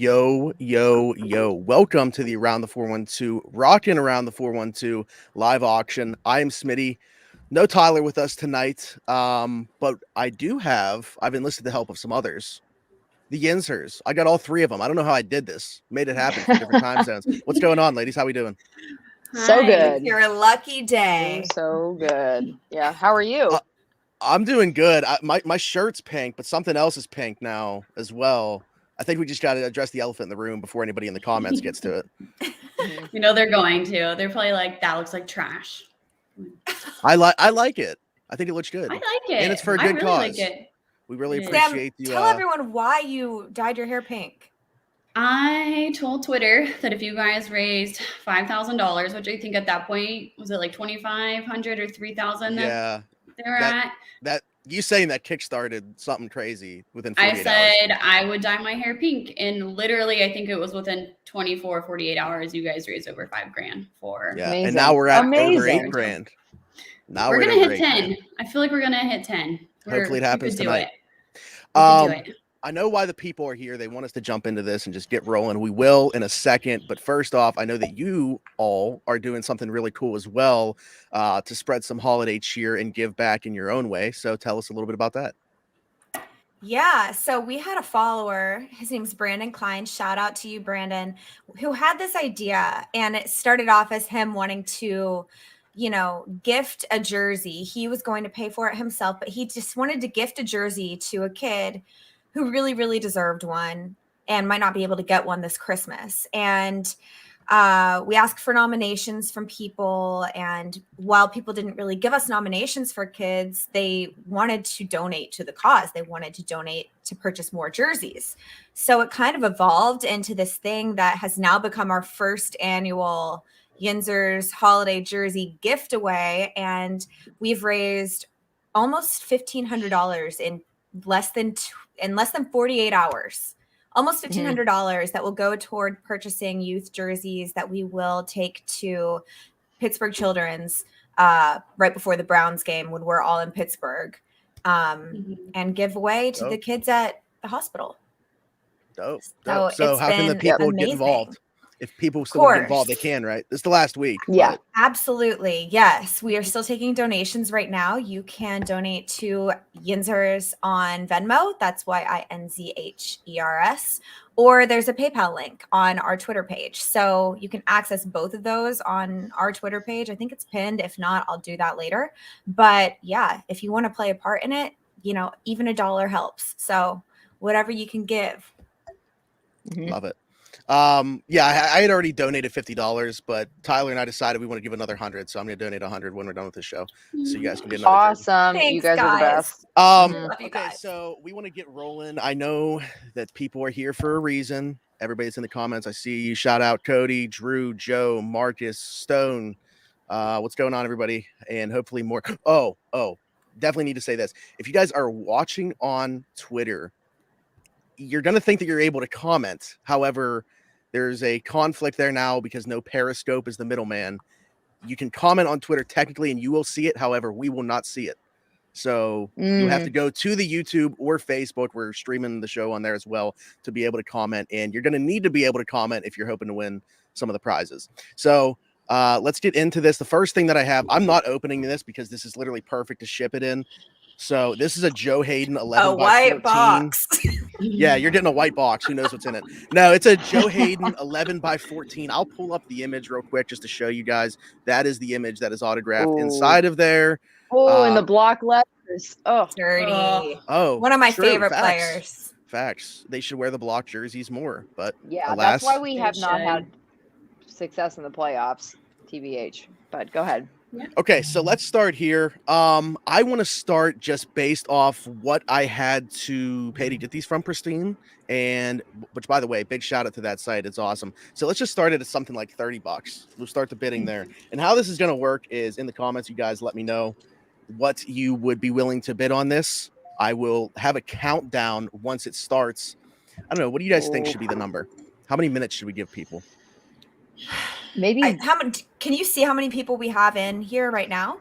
Yo, yo, yo. Welcome to the Around the 412, Rockin Around the 412 live auction. I am Smitty. No Tyler with us tonight, but I've enlisted the help of some others. The Yinzhers. I got all three of them. I don't know how I did this. Made it happen from different time zones. What's going on, ladies? How we doing? So good. You're a lucky day. So good. Yeah. How are you? I'm doing good. My shirt's pink, but something else is pink now as well. I think we just got to address the elephant in the room before anybody in the comments gets to it. You know they're going to. They're probably like, that looks like trash. I like it. I think it looks good. I like it. And it's for a good cause. Like it. We really Sam, appreciate you. Tell everyone why you dyed your hair pink. I told Twitter that if you guys raised $5,000, which I think at that point, was it like 2,500 or 3,000? Yeah. They're at. That you saying that kickstarted something crazy within 48 I said I would dye my hair pink, and literally I think it was within 24, 48 hours you guys raised over $5,000 for. Yeah. Amazing. And now we're at over $8,000. Now we're gonna hit 10. $10. I feel like we're gonna hit 10. Hopefully it happens tonight. I know why the people are here. They want us to jump into this and just get rolling. We will in a second. But first off, I know that you all are doing something really cool as well to spread some holiday cheer and give back in your own way. So tell us a little bit about that. Yeah, so we had a follower, his name's Brandon Klein, shout out to you, Brandon, who had this idea, and it started off as him wanting to, gift a jersey. He was going to pay for it himself, but he just wanted to gift a jersey to a kid who really, really deserved one and might not be able to get one this Christmas. And we asked for nominations from people, and while people didn't really give us nominations for kids, they wanted to donate to the cause. They wanted to donate to purchase more jerseys. So it kind of evolved into this thing that has now become our first annual Yinzhers holiday jersey gift away, and we've raised almost $1,500 in less than 48 hours. Almost $1,500 that will go toward purchasing youth jerseys that we will take to Pittsburgh Children's right before the Browns game when we're all in Pittsburgh, and give away to the kids at the hospital. Dope. So how can the people get involved? If people still want to get involved, they can, right? This is the last week. Yeah, but... absolutely. Yes. We are still taking donations right now. You can donate to Yinzhers on Venmo. That's YINZHERS. Or there's a PayPal link on our Twitter page. So you can access both of those on our Twitter page. I think it's pinned. If not, I'll do that later. But yeah, if you want to play a part in it, even $1 helps. So whatever you can give. Love it. I had already donated $50, but Tyler and I decided we want to give another 100, so I'm going to donate 100 when we're done with the show, so you guys can get another. Awesome. Thanks, you guys are the best. Okay, so we want to get rolling. I know that people are here for a reason. Everybody's in the comments. I see you. Shout out Cody, Drew, Joe, Marcus, Stone. What's going on, everybody? And hopefully more. Oh, definitely need to say this. If you guys are watching on Twitter, you're going to think that you're able to comment. However, there's a conflict there now because no Periscope is the middleman. You can comment on Twitter technically and you will see it. However, we will not see it. So you have to go to the YouTube or Facebook. We're streaming the show on there as well to be able to comment. And you're going to need to be able to comment if you're hoping to win some of the prizes. So let's get into this. The first thing that I have, I'm not opening this because this is literally perfect to ship it in. So this is a Joe Hayden 11 by 14. Box. Yeah, you're getting a white box. Who knows what's in it? No, it's a Joe Hayden 11 by 14. I'll pull up the image real quick just to show you guys. That is the image that is autographed inside of there. Oh, and the block letters. Oh, dirty. Oh, one of my favorite players. Facts. They should wear the block jerseys more. But yeah, alas, that's why we have not had success in the playoffs. TBH. But go ahead. Okay, so let's start here. I want to start just based off what I had to pay to get these from Pristine, and which, by the way, big shout out to that site. It's awesome. So let's just start it at something like $30. We'll start the bidding there. And how this is going to work is in the comments, you guys let me know what you would be willing to bid on this. I will have a countdown once it starts. I don't know. What do you guys think should be the number? How many minutes should we give people? Maybe how many? Can you see how many people we have in here right now?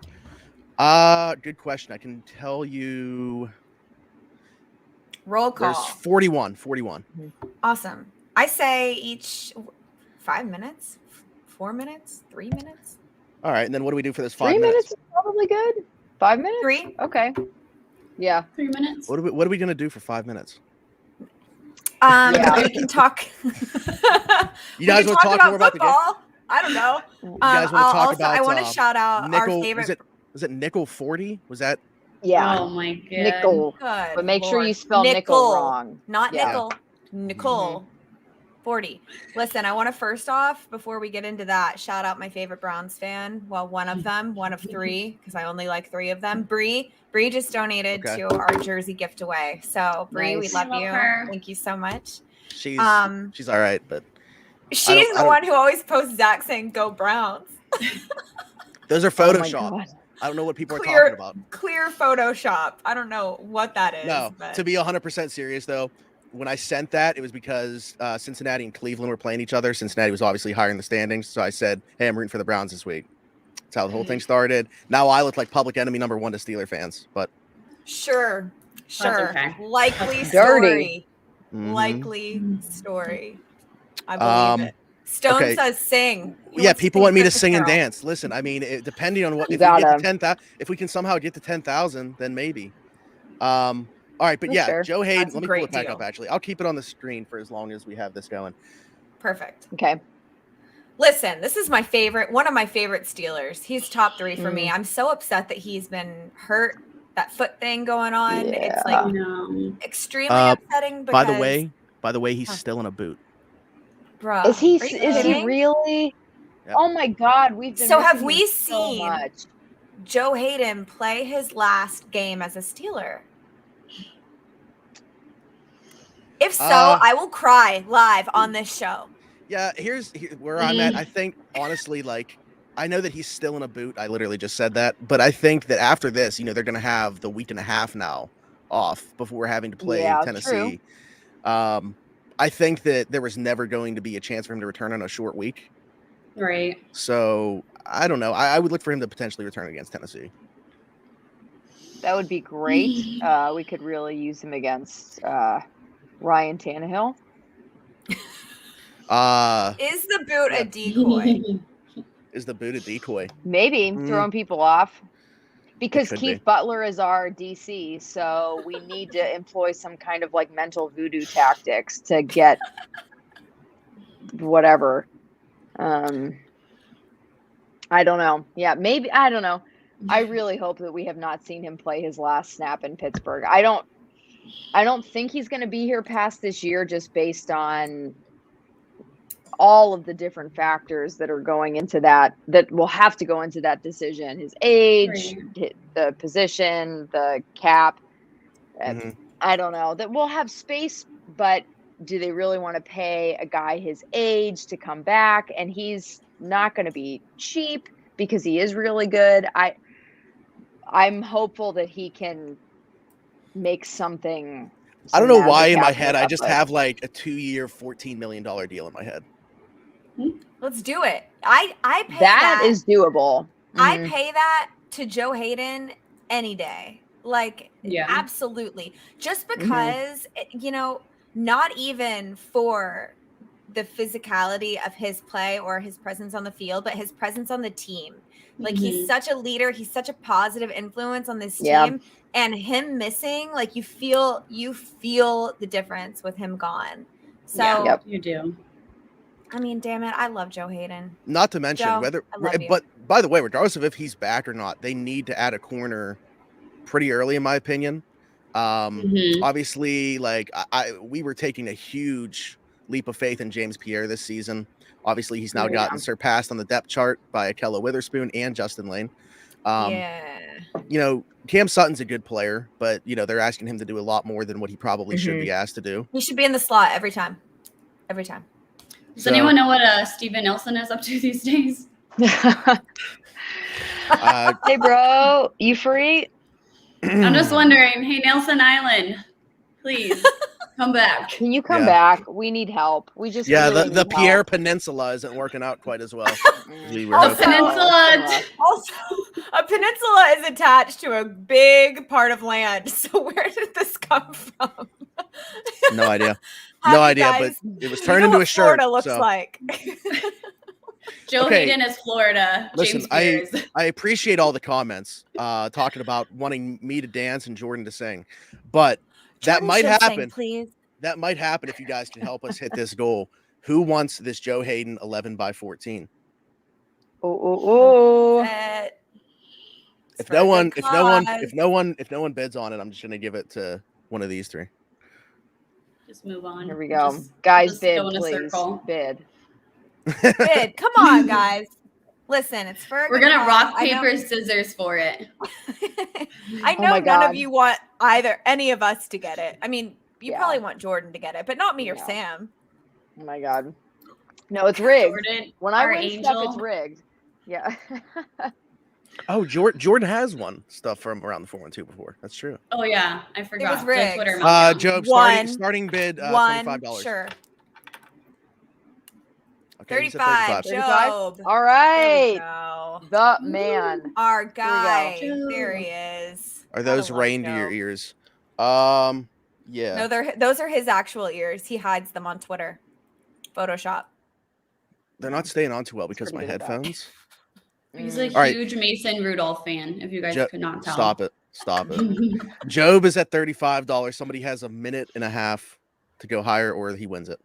Good question. I can tell you. Roll call. There's 41. Awesome. I say each 5 minutes, 4 minutes, 3 minutes. All right, and then what do we do for this 5 3 minutes? minutes is probably good. 5 minutes? 3. Okay. Yeah. 3 minutes. What are we gonna do for 5 minutes? Yeah. We can talk. You guys want to talk more about the game? football? I don't know. You guys want to talk also, about? I want to shout out Nickel. our favorite. Was it Nickel 40? Was that? Yeah. Oh my god. Nickel. Good But make sure Lord. you spell nickel wrong. Not Yeah. nickel. Nicole. 40. Listen, I want to first off, before we get into that, shout out my favorite Browns fan. Well, one of them, one of 3, because I only like 3 of them. Bree just donated to our jersey gift away. So Bree, we Nice. love I love you. her. Thank you so much. She's all right, but She's I the don't- one who always posts Zach saying "Go Browns." those are Oh my Photoshop. God. I don't know what people are Clear- talking about. Clear Photoshop. I don't know what that is. No, but to be 100% serious though, when I sent that, it was because Cincinnati and Cleveland were playing each other. Cincinnati was obviously higher in the standings, so I said, "Hey, I'm rooting for the Browns this week." That's how the whole thing started. Now I look like public enemy number 1 to Steeler fans, but sure. okay. Likely That's story. Mhm. Likely story. I believe it. Stone okay. says sing. He Yeah, wants people sing want me to Christmas sing and Carol. dance. Listen, I mean, depending on what You if we get gotta. to 10,000, if we can somehow get to 10,000, then maybe. All right, but For yeah, sure. Joe Hayden. That's a Let me pull great it back up. deal. Actually, I'll keep it on the screen for as long as we have this going. Perfect. Okay. Listen, this is my favorite, one of my favorite Steelers. He's top 3 for me. I'm so upset that he's been hurt. That foot thing going on. It's Yeah. like No. extremely upsetting. Because, By the way, he's still in a boot. bruh, Is he are you is he kidding? really? Yep. Oh my God, we've been So have missing we him so seen- much. Joe Hayden play his last game as a Steeler? If so, I will cry live on this show. Yeah, here's where I'm at. I think honestly, like, I know that he's still in a boot. I literally just said that, but I think that after this, they're going to have the week and a half now off before having to play Yeah, Tennessee. I think that there was never going to be a chance for him to return on a short week. Right. So I don't know. I would look for him to potentially return against Tennessee. That would be great. We could really use him against Ryan Tannehill. Is the boot a decoy? Is the boot a decoy? Maybe throwing people off. Because could Keith be. Butler is our DC, so we need to employ some kind of like mental voodoo tactics to get whatever. I don't know. Yeah, maybe I don't know. I really hope that we have not seen him play his last snap in Pittsburgh. I don't think he's going to be here past this year, just based on all of the different factors that are going into that will have to go into that decision. His age, the position, the cap. I don't know. That we'll have space, but do they really want to pay a guy his age to come back? And he's not going to be cheap because he is really good. I'm hopeful that he can make something. I don't know why in my head I just have like a 2-year, $14 million deal in my head. Let's do it. I pay that is doable. I pay that to Joe Hayden any day. Like, Yeah. absolutely. Just because, not even for the physicality of his play or his presence on the field, but his presence on the team. Like, he's such a leader. He's such a positive influence on this team. And him missing, like, you feel the difference with him gone. So, you do. I mean, damn it, I love Joe Hayden. Not to mention Joe, I love you. but by the way, regardless of if he's back or not, they need to add a corner pretty early, in my opinion. Obviously, like we were taking a huge leap of faith in James Pierre this season. Obviously, he's now gotten surpassed on the depth chart by Akella Witherspoon and Justin Lane. Cam Sutton's a good player, but they're asking him to do a lot more than what he probably should be asked to do. He should be in the slot every time. Every time. Does anyone know what Steven Nelson is up to these days? Hey, bro, you free? I'm just wondering. Hey, Nelson Island, please come back. Can you come back? We need help. We just really the need Pierre help. Peninsula isn't working out quite as well. as we were Also- hoping. Peninsula. Also, a peninsula is attached to a big part of land. So where did this come from? No idea. Have No you idea, guys- but it was you turned know into what a shirt. Florida looks so. like. Joe Okay. Hayden is Florida. Listen, James Spears. I appreciate all the comments talking about wanting me to dance and Jordan to sing, but that Jordan might should sing, happen. please. That might happen if you guys can help us hit this goal. Who wants this Joe Hayden 11x14? Oh. If no one bids on it, I'm just gonna give it to one of these three. Just move on. Here we go. Just- Guys, just bid, go in a please. circle. Bid. Bid. Come on, guys. Listen, it's for. We're gonna rock, paper, scissors for it. I Oh know my none God. of you want any of us to get it. I mean, you Yeah. probably want Jordan to get it, but not me or No. Sam. Oh my God. No, it's rigged. Jordan, When I our win stuff, it's angel. rigged. Yeah. Oh, Jordan has won stuff from around the 412 before. That's true. Oh yeah, I forgot. Joe rigged. Twitter meltdown. Job, One. starting bid One, $25. sure. Okay, you said 35. 35. Job. All There we right. go. The man. Our guy. Job. There he is. Are Gotta those love reindeer Job. ears? Yeah. No, those are his actual ears. He hides them on Twitter. Photoshop. They're not staying on too well because pretty my good at that. headphones. He's a Mm. All right. huge Mason Rudolph fan. If you guys could not tell. Stop it. Stop it. Job is at $35. Somebody has a minute and a half to go higher or he wins it.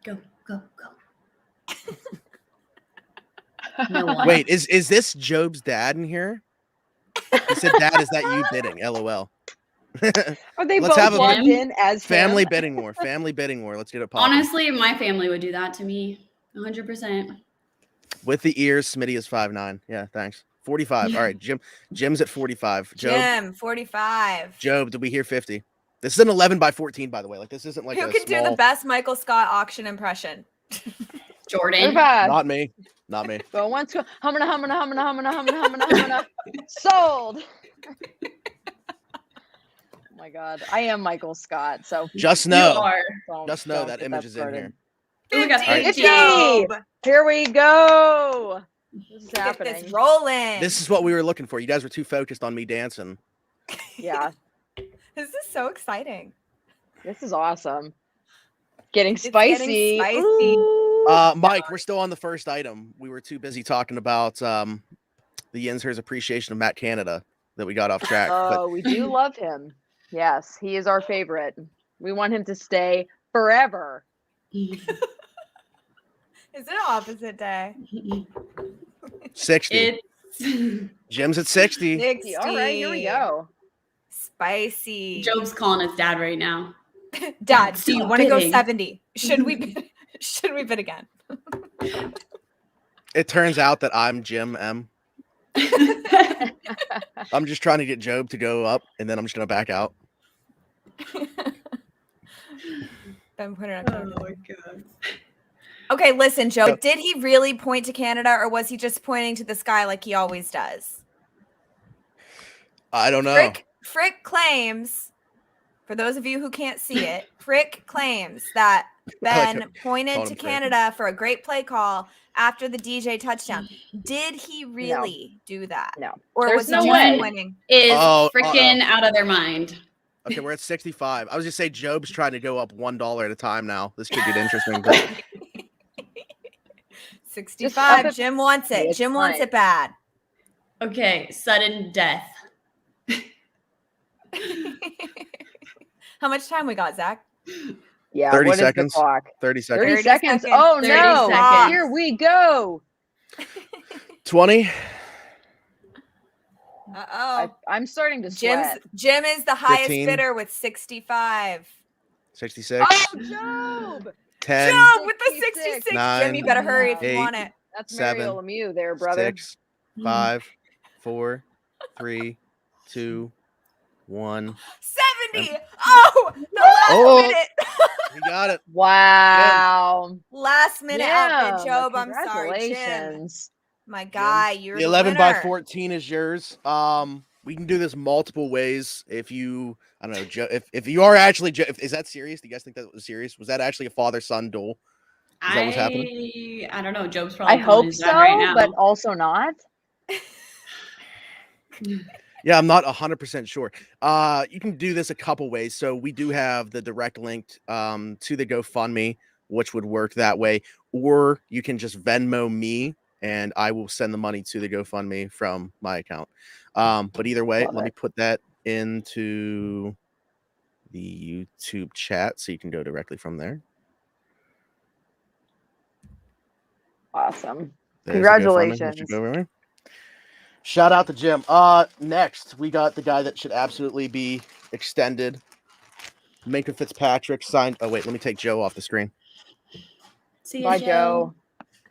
Go, go, go. No one. Wait, is this Job's dad in here? He said, Dad, is that you bidding? LOL. Are they Let's both have a logged in as Family him? bidding war. Family bidding war. Let's get it popping. Honestly, my family would do that to me. 100%. With the ears, Smitty is 5'9". Yeah, thanks. 45. All right, Jim's at 45. Job, Jim, 45. Job, did we hear 50? This is an 11x14, by the way. Like this isn't like Who a can do small... the best Michael Scott auction impression? Jordan. Not me. Not me. Go once, go. Humana. Sold. Oh my God. I am Michael Scott. So Just You know. are. Just know don't that get image is in started. here. Oh, we got 50, 50. Job. Here we go. This is Get happening. this rolling. This is what we were looking for. You guys were too focused on me dancing. Yeah. This is so exciting. This is awesome. Getting It's spicy. getting spicy. Ooh. Mike, we're still on the first item. We were too busy talking about the Yinzhers appreciation of Matt Canada that we got off track. Oh, we do love him. Yes, he is our favorite. We want him to stay forever. Is it an opposite day? 60. It's Jim's at 60. 60. All right, here we go. Spicy. Job's calling his dad right now. Dad, do you Stop want to go bidding. 70? Should we bid again? It turns out that I'm Jim M. I'm just trying to get Job to go up, and then I'm just going to back out. Then put it Oh up. my god. Okay, listen, Joe. Yep. Did he really point to Canada, or was he just pointing to the sky like he always does? I don't know. Frick claims, for those of you who can't see it, Frick claims that Ben called pointed him to Frick. Canada for a great play call after the DJ touchdown. Did he really do that? No. Or There's was he no just way. pointing? Is Oh, freaking out of their mind. Okay, we're at 65. I was just say Job's trying to go up $1 at a time now. This could get interesting. But 65. it. Jim wants it. It's Jim wants fine. it bad. Okay, sudden death. How much time we got, Zach? Yeah. 30 what is seconds. the clock? 30 seconds. 30 seconds. seconds. Oh 30 no. seconds. Here we go. 20. Uh-oh. I'm starting to sweat. Jim is the highest 15. bidder with 65. 66. Oh, Job. 10. Job with the 66. 66. Jim, 9, you better hurry if you 8, want it. That's 7, Mario Lemieux there, brother. 6, 5, 4, 3, 2, 1. 70. Oh, the last Oh. minute. We got it. Wow. Last minute outfit, Jim, Job. I'm sorry, Jim. Congratulations. My guy, you're The the 11 by winner. 14 is yours. We can do this multiple ways. If you, I don't know, Joe, if you are actually, is that serious? Do you guys think that was serious? Was that actually a father-son duel? Is that what's happening? I don't know. Job's probably I calling hope his so, dad right now. but also not. Yeah, I'm not 100% sure. You can do this a couple ways. So we do have the direct link to the GoFundMe, which would work that way. Or you can just Venmo me, and I will send the money to the GoFundMe from my account. But either way, Love let me it. put that into the YouTube chat so you can go directly from there. Awesome. There's the GoFundMe. Congratulations. Shout out to Jim. Next, we got the guy that should absolutely be extended. Minka Fitzpatrick signed. Oh, wait, let me take Joe off the screen. See you, Bye, Joe.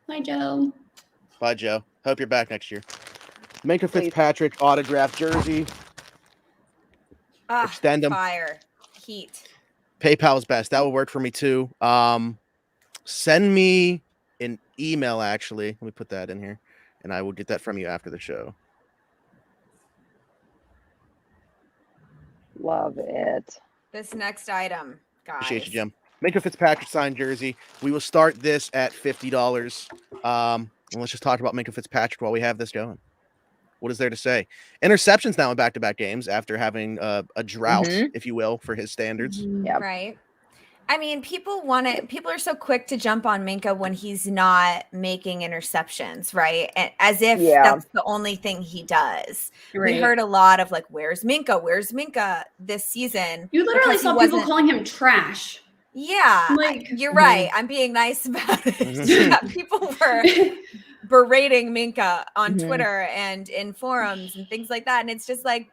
Bye, Joe. Bye, Joe. Hope you're back next year. Minka Please. Fitzpatrick autographed jersey. Extend him. Fire. Heat. PayPal's best. That will work for me too. Send me an email, actually. Let me put that in here, and I will get that from you after the show. Love it. This next item, guys. Appreciate you, Jim. Minka Fitzpatrick signed jersey. We will start this at $50. And let's just talk about Minka Fitzpatrick while we have this going. What is there to say? Interceptions now in back-to-back games after having a drought, if you will, for his standards. Yep. Right. I mean, people are so quick to jump on Minka when he's not making interceptions, right? And as if that's the only thing he does. Right. We heard a lot of like, where's Minka? Where's Minka this season? You literally saw people calling him trash. Yeah, like, you're right. I'm being nice about it. Yeah, people were berating Minka on Twitter and in forums and things like that. And it's just like,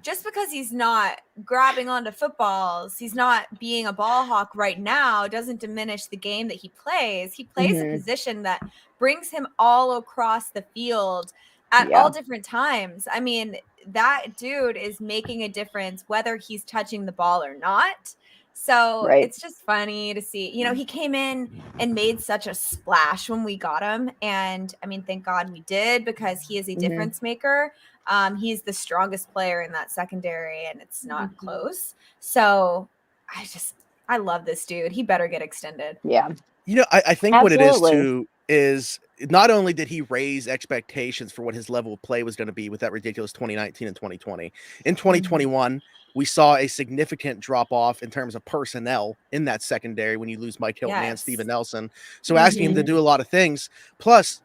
just because he's not grabbing onto footballs, he's not being a ball hawk right now, doesn't diminish the game that he plays. He plays a position that brings him all across the field at all different times. I mean, that dude is making a difference whether he's touching the ball or not. So it's just funny to see, you know, he came in and made such a splash when we got him. And I mean, thank God we did, because he is a difference maker. He's the strongest player in that secondary, and it's not close. So I love this dude. He better get extended. Yeah. You know, I think what it is too is not only did he raise expectations for what his level of play was going to be with that ridiculous 2019 and 2020. In 2021, we saw a significant drop off in terms of personnel in that secondary when you lose Mike Hilton and Steven Nelson. So asking him to do a lot of things. Plus,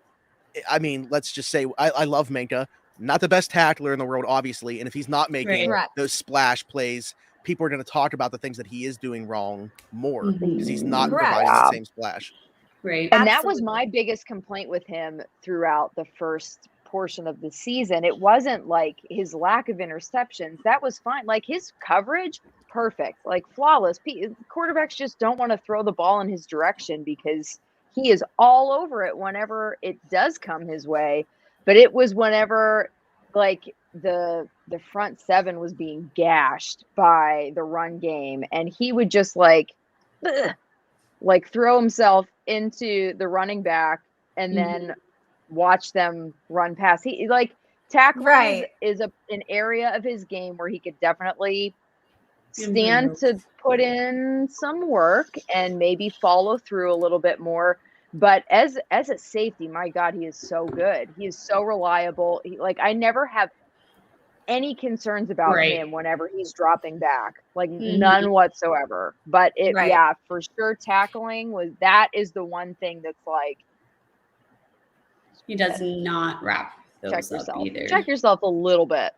I mean, let's just say I love Minka. Not the best tackler in the world, obviously. And if he's not making those splash plays, people are going to talk about the things that he is doing wrong more because he's not providing the same splash. Right. And that was my biggest complaint with him throughout the first portion of the season. It wasn't like his lack of interceptions. That was fine. Like his coverage, perfect, like flawless. Quarterbacks just don't want to throw the ball in his direction because he is all over it whenever it does come his way. But it was whenever like the front seven was being gashed by the run game, and he would just like throw himself into the running back and then watch them run past. He like tackling is an area of his game where he could definitely stand to put in some work and maybe follow through a little bit more. But as a safety, my God, he is so good. He is so reliable. I never have any concerns about him whenever he's dropping back, like none whatsoever. But for sure, tackling is the one thing that's like he does not wrap those up either. Check yourself a little bit.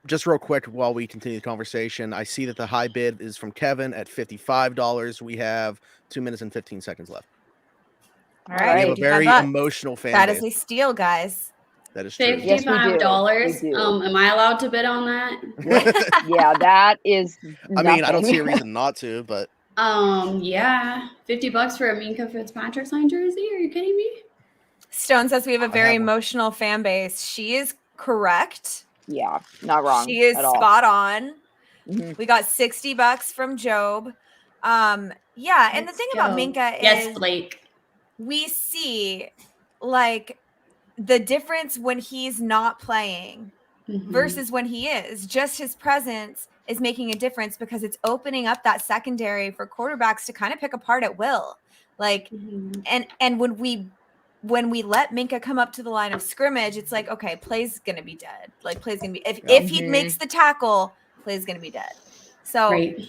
Just real quick while we continue the conversation, I see that the high bid is from Kevin at $55. We have 2 minutes and 15 seconds left. All right, we have a very emotional fan That base. is a steal, guys. That is true. $55. Am I allowed to bid on that? Yeah, that is. I mean, I don't see a reason not to, but. Yeah, $50 for a Minka Fitzpatrick signed jersey. Are you kidding me? Stone says we have a very emotional fan base. She is correct. Yeah, not wrong. She is spot on. Mm-hmm. We got $60 from Job. And the thing about Minka is, Blake. We see like the difference when he's not playing versus when he is. Just his presence is making a difference because it's opening up that secondary for quarterbacks to kind of pick apart at will. Like, and when we when we let Minka come up to the line of scrimmage, it's like, okay, play's gonna be dead. Like play's gonna be if he makes the tackle, play's gonna be dead. So Right.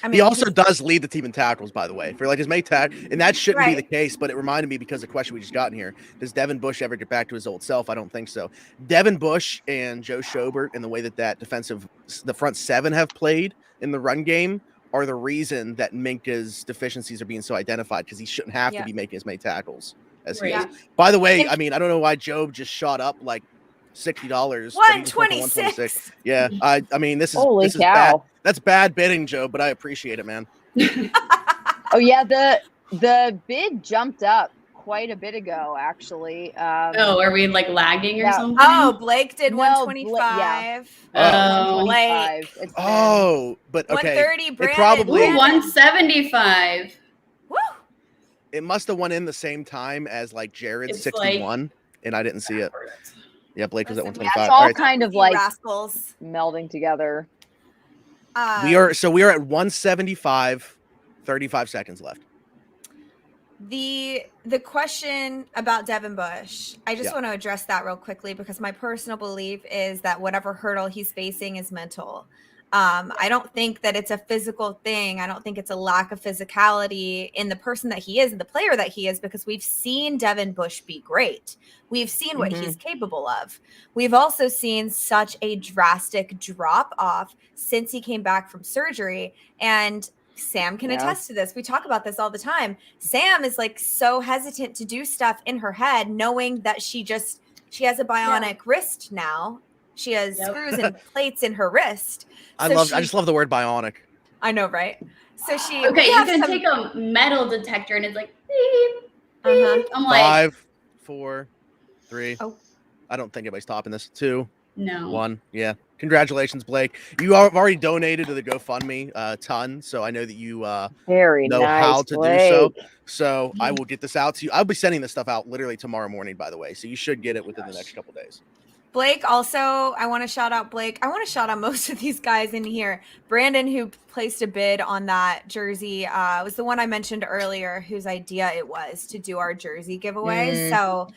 I mean, he also does lead the team in tackles, by the way, for like his mate tackle, and that shouldn't be Right. the case. But it reminded me because of the question we just got in here: does Devin Bush ever get back to his old self? I don't think so. Devin Bush and Joe Schobert, and the way that the front seven have played in the run game, are the reason that Minka's deficiencies are being so identified, because he shouldn't have to be making as many tackles as he is. By the way, I mean, I don't know why Job just shot up like $60. 126. Yeah, I mean, this is Holy this is cow. bad. That's bad bidding, Joe, but I appreciate it, man. Oh yeah, the bid jumped up quite a bit ago, actually. Oh, are we like lagging or something? Oh, Blake did No, 125. Oh. Blake. But okay. 130. It Brandon. probably 175. Woo! It must have went in the same time as like Jared's It's 61, and I didn't see it. Yeah, Blake was at Listen, 125. It's all right. kind of like rascals melding together. We are at 175, 35 seconds left. The question about Devin Bush, I just want to address that real quickly, because my personal belief is that whatever hurdle he's facing is mental. I don't think that it's a physical thing. I don't think it's a lack of physicality in the person that he is and the player that he is, because we've seen Devin Bush be great. We've seen what he's capable of. We've also seen such a drastic drop off since he came back from surgery. And Sam can attest to this. We talk about this all the time. Sam is like so hesitant to do stuff in her head, knowing that she has a bionic wrist now. She has screws and plates in her wrist. I just love the word bionic. I know, right? So she you can take a metal detector and it's like beep, beep. I'm like 5, 4, 3. Oh. I don't think anybody's topping this. 2, no. 1. Yeah. Congratulations, Blake. You have already donated to the GoFundMe a ton, so I know that you Very know nice, how to Blake. do so. So I will get this out to you. I'll be sending this stuff out literally tomorrow morning, by the way. So you should get it within the next couple days. Blake, also, I want to shout out Blake. I want to shout out most of these guys in here. Brandon, who placed a bid on that jersey, was the one I mentioned earlier, whose idea it was to do our jersey giveaway. So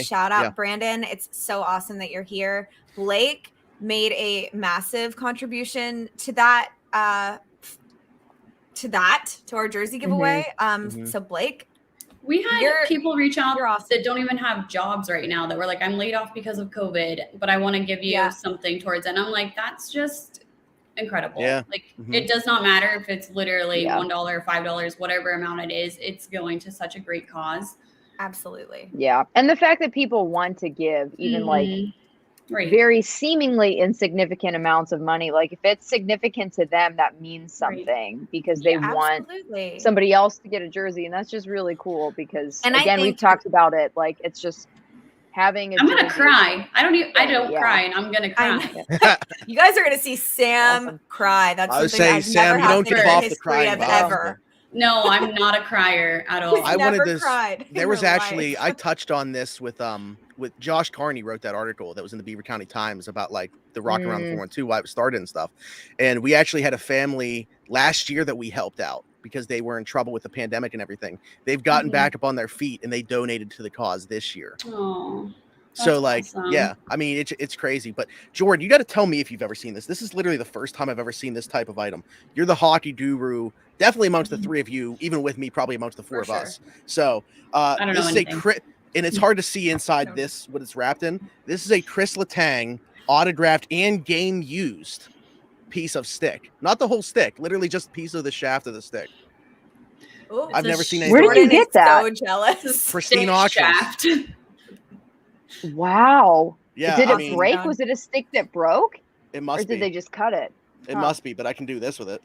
shout out Brandon. It's so awesome that you're here. Blake made a massive contribution to that, to our jersey giveaway. So Blake, we had people reach out awesome. that don't even have jobs right now that were like, I'm laid off because of COVID, but I want to give you something towards it. And I'm like, that's just incredible. Yeah. Like it does not matter if it's literally $1, $5, whatever amount it is, it's going to such a great cause. Absolutely. Yeah. And the fact that people want to give even like very seemingly insignificant amounts of money, like if it's significant to them, that means something because they want somebody else to get a jersey. And that's just really cool because again, we've talked about it. Like it's just having a I'm going to cry. I don't cry and I'm going to cry. You guys are going to see Sam cry. That's I was something saying, I've Sam, never you don't give off the crying ever. No, I'm not a crier at all. I wanted this. Cried there was actually, I touched on this with Josh Carney wrote that article that was in the Beaver County Times about like the Rockin Around 412, why it started and stuff. And we actually had a family last year that we helped out because they were in trouble with the pandemic and everything. They've gotten back up on their feet and they donated to the cause this year. Oh. So like, yeah, I mean, it's crazy, but Jordan, you got to tell me if you've ever seen this. This is literally the first time I've ever seen this type of item. You're the hockey guru, definitely amongst the three of you, even with me, probably amongst the four of us. So this is and it's hard to see inside this, what it's wrapped in. This is a Chris Letang autographed and game used piece of stick, not the whole stick, literally just a piece of the shaft of the stick. Ooh, I've never seen anything. Where did you get that? So jealous. Pristine auctions. Wow. Yeah. Did it break? Was it a stick that broke? It must be. Or did they just cut it? It must be, but I can do this with it.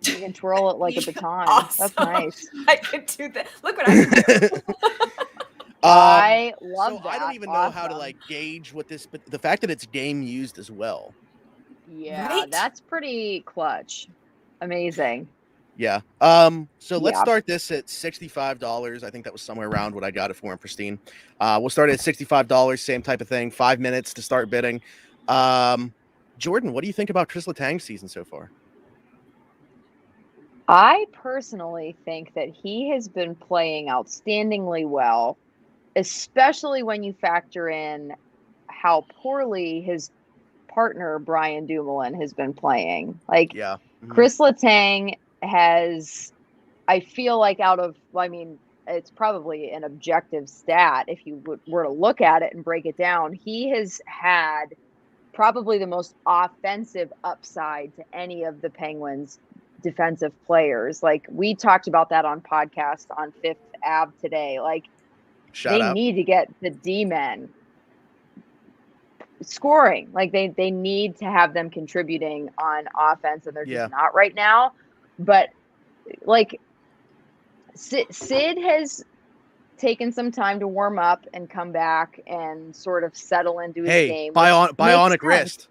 You can twirl it like a baton. Awesome. That's nice. I could do that. Look what I can do. I love that. I don't even know how to like gauge what this, but the fact that it's game used as well. Yeah, that's pretty clutch. Amazing. Yeah. So let's start this at $65. I think that was somewhere around what I got it for in Pristine. We'll start at $65, same type of thing, 5 minutes to start bidding. Jordan, what do you think about Chris Letang's season so far? I personally think that he has been playing outstandingly well. especially when you factor in how poorly his partner Brian Dumoulin has been playing. Like, Yeah. Chris Letang has, I feel like it's probably an objective stat if you were to look at it and break it down. He has had probably the most offensive upside to any of the Penguins defensive players. Like, we talked about that on podcast on Fifth Ave today. Like, Shout out. need to get the D-men scoring. Like, they need to have them contributing on offense, and they're just not right now. But like, Sid has taken some time to warm up and come back and sort of settle into his game. Bionic wrist.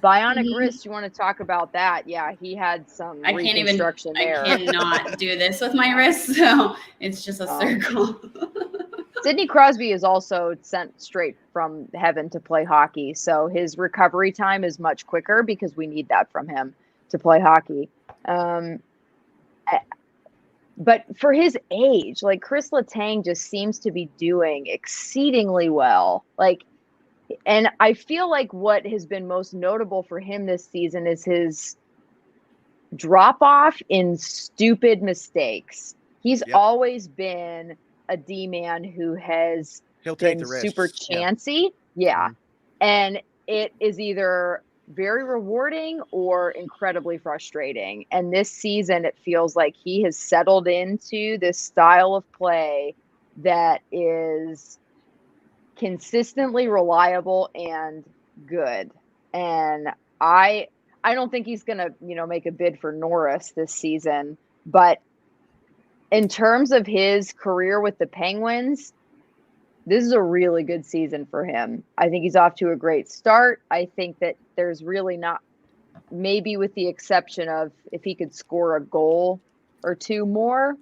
Bionic wrist. You want to talk about that? Yeah, he had some reconstruction there. I cannot do this with my wrist, so it's just a circle. Sidney Crosby is also sent straight from heaven to play hockey, so his recovery time is much quicker because we need that from him to play hockey. But for his age, like, Chris Letang just seems to be doing exceedingly well. Like, and I feel like what has been most notable for him this season is his drop off in stupid mistakes. He's always been a D-man who has been super chancy. Yeah. And it is either very rewarding or incredibly frustrating. And this season, it feels like he has settled into this style of play that is consistently reliable and good. And I don't think he's going to, make a bid for Norris this season, but in terms of his career with the Penguins, this is a really good season for him. I think he's off to a great start. I think that there's really not, maybe with the exception of if he could score a goal or two more,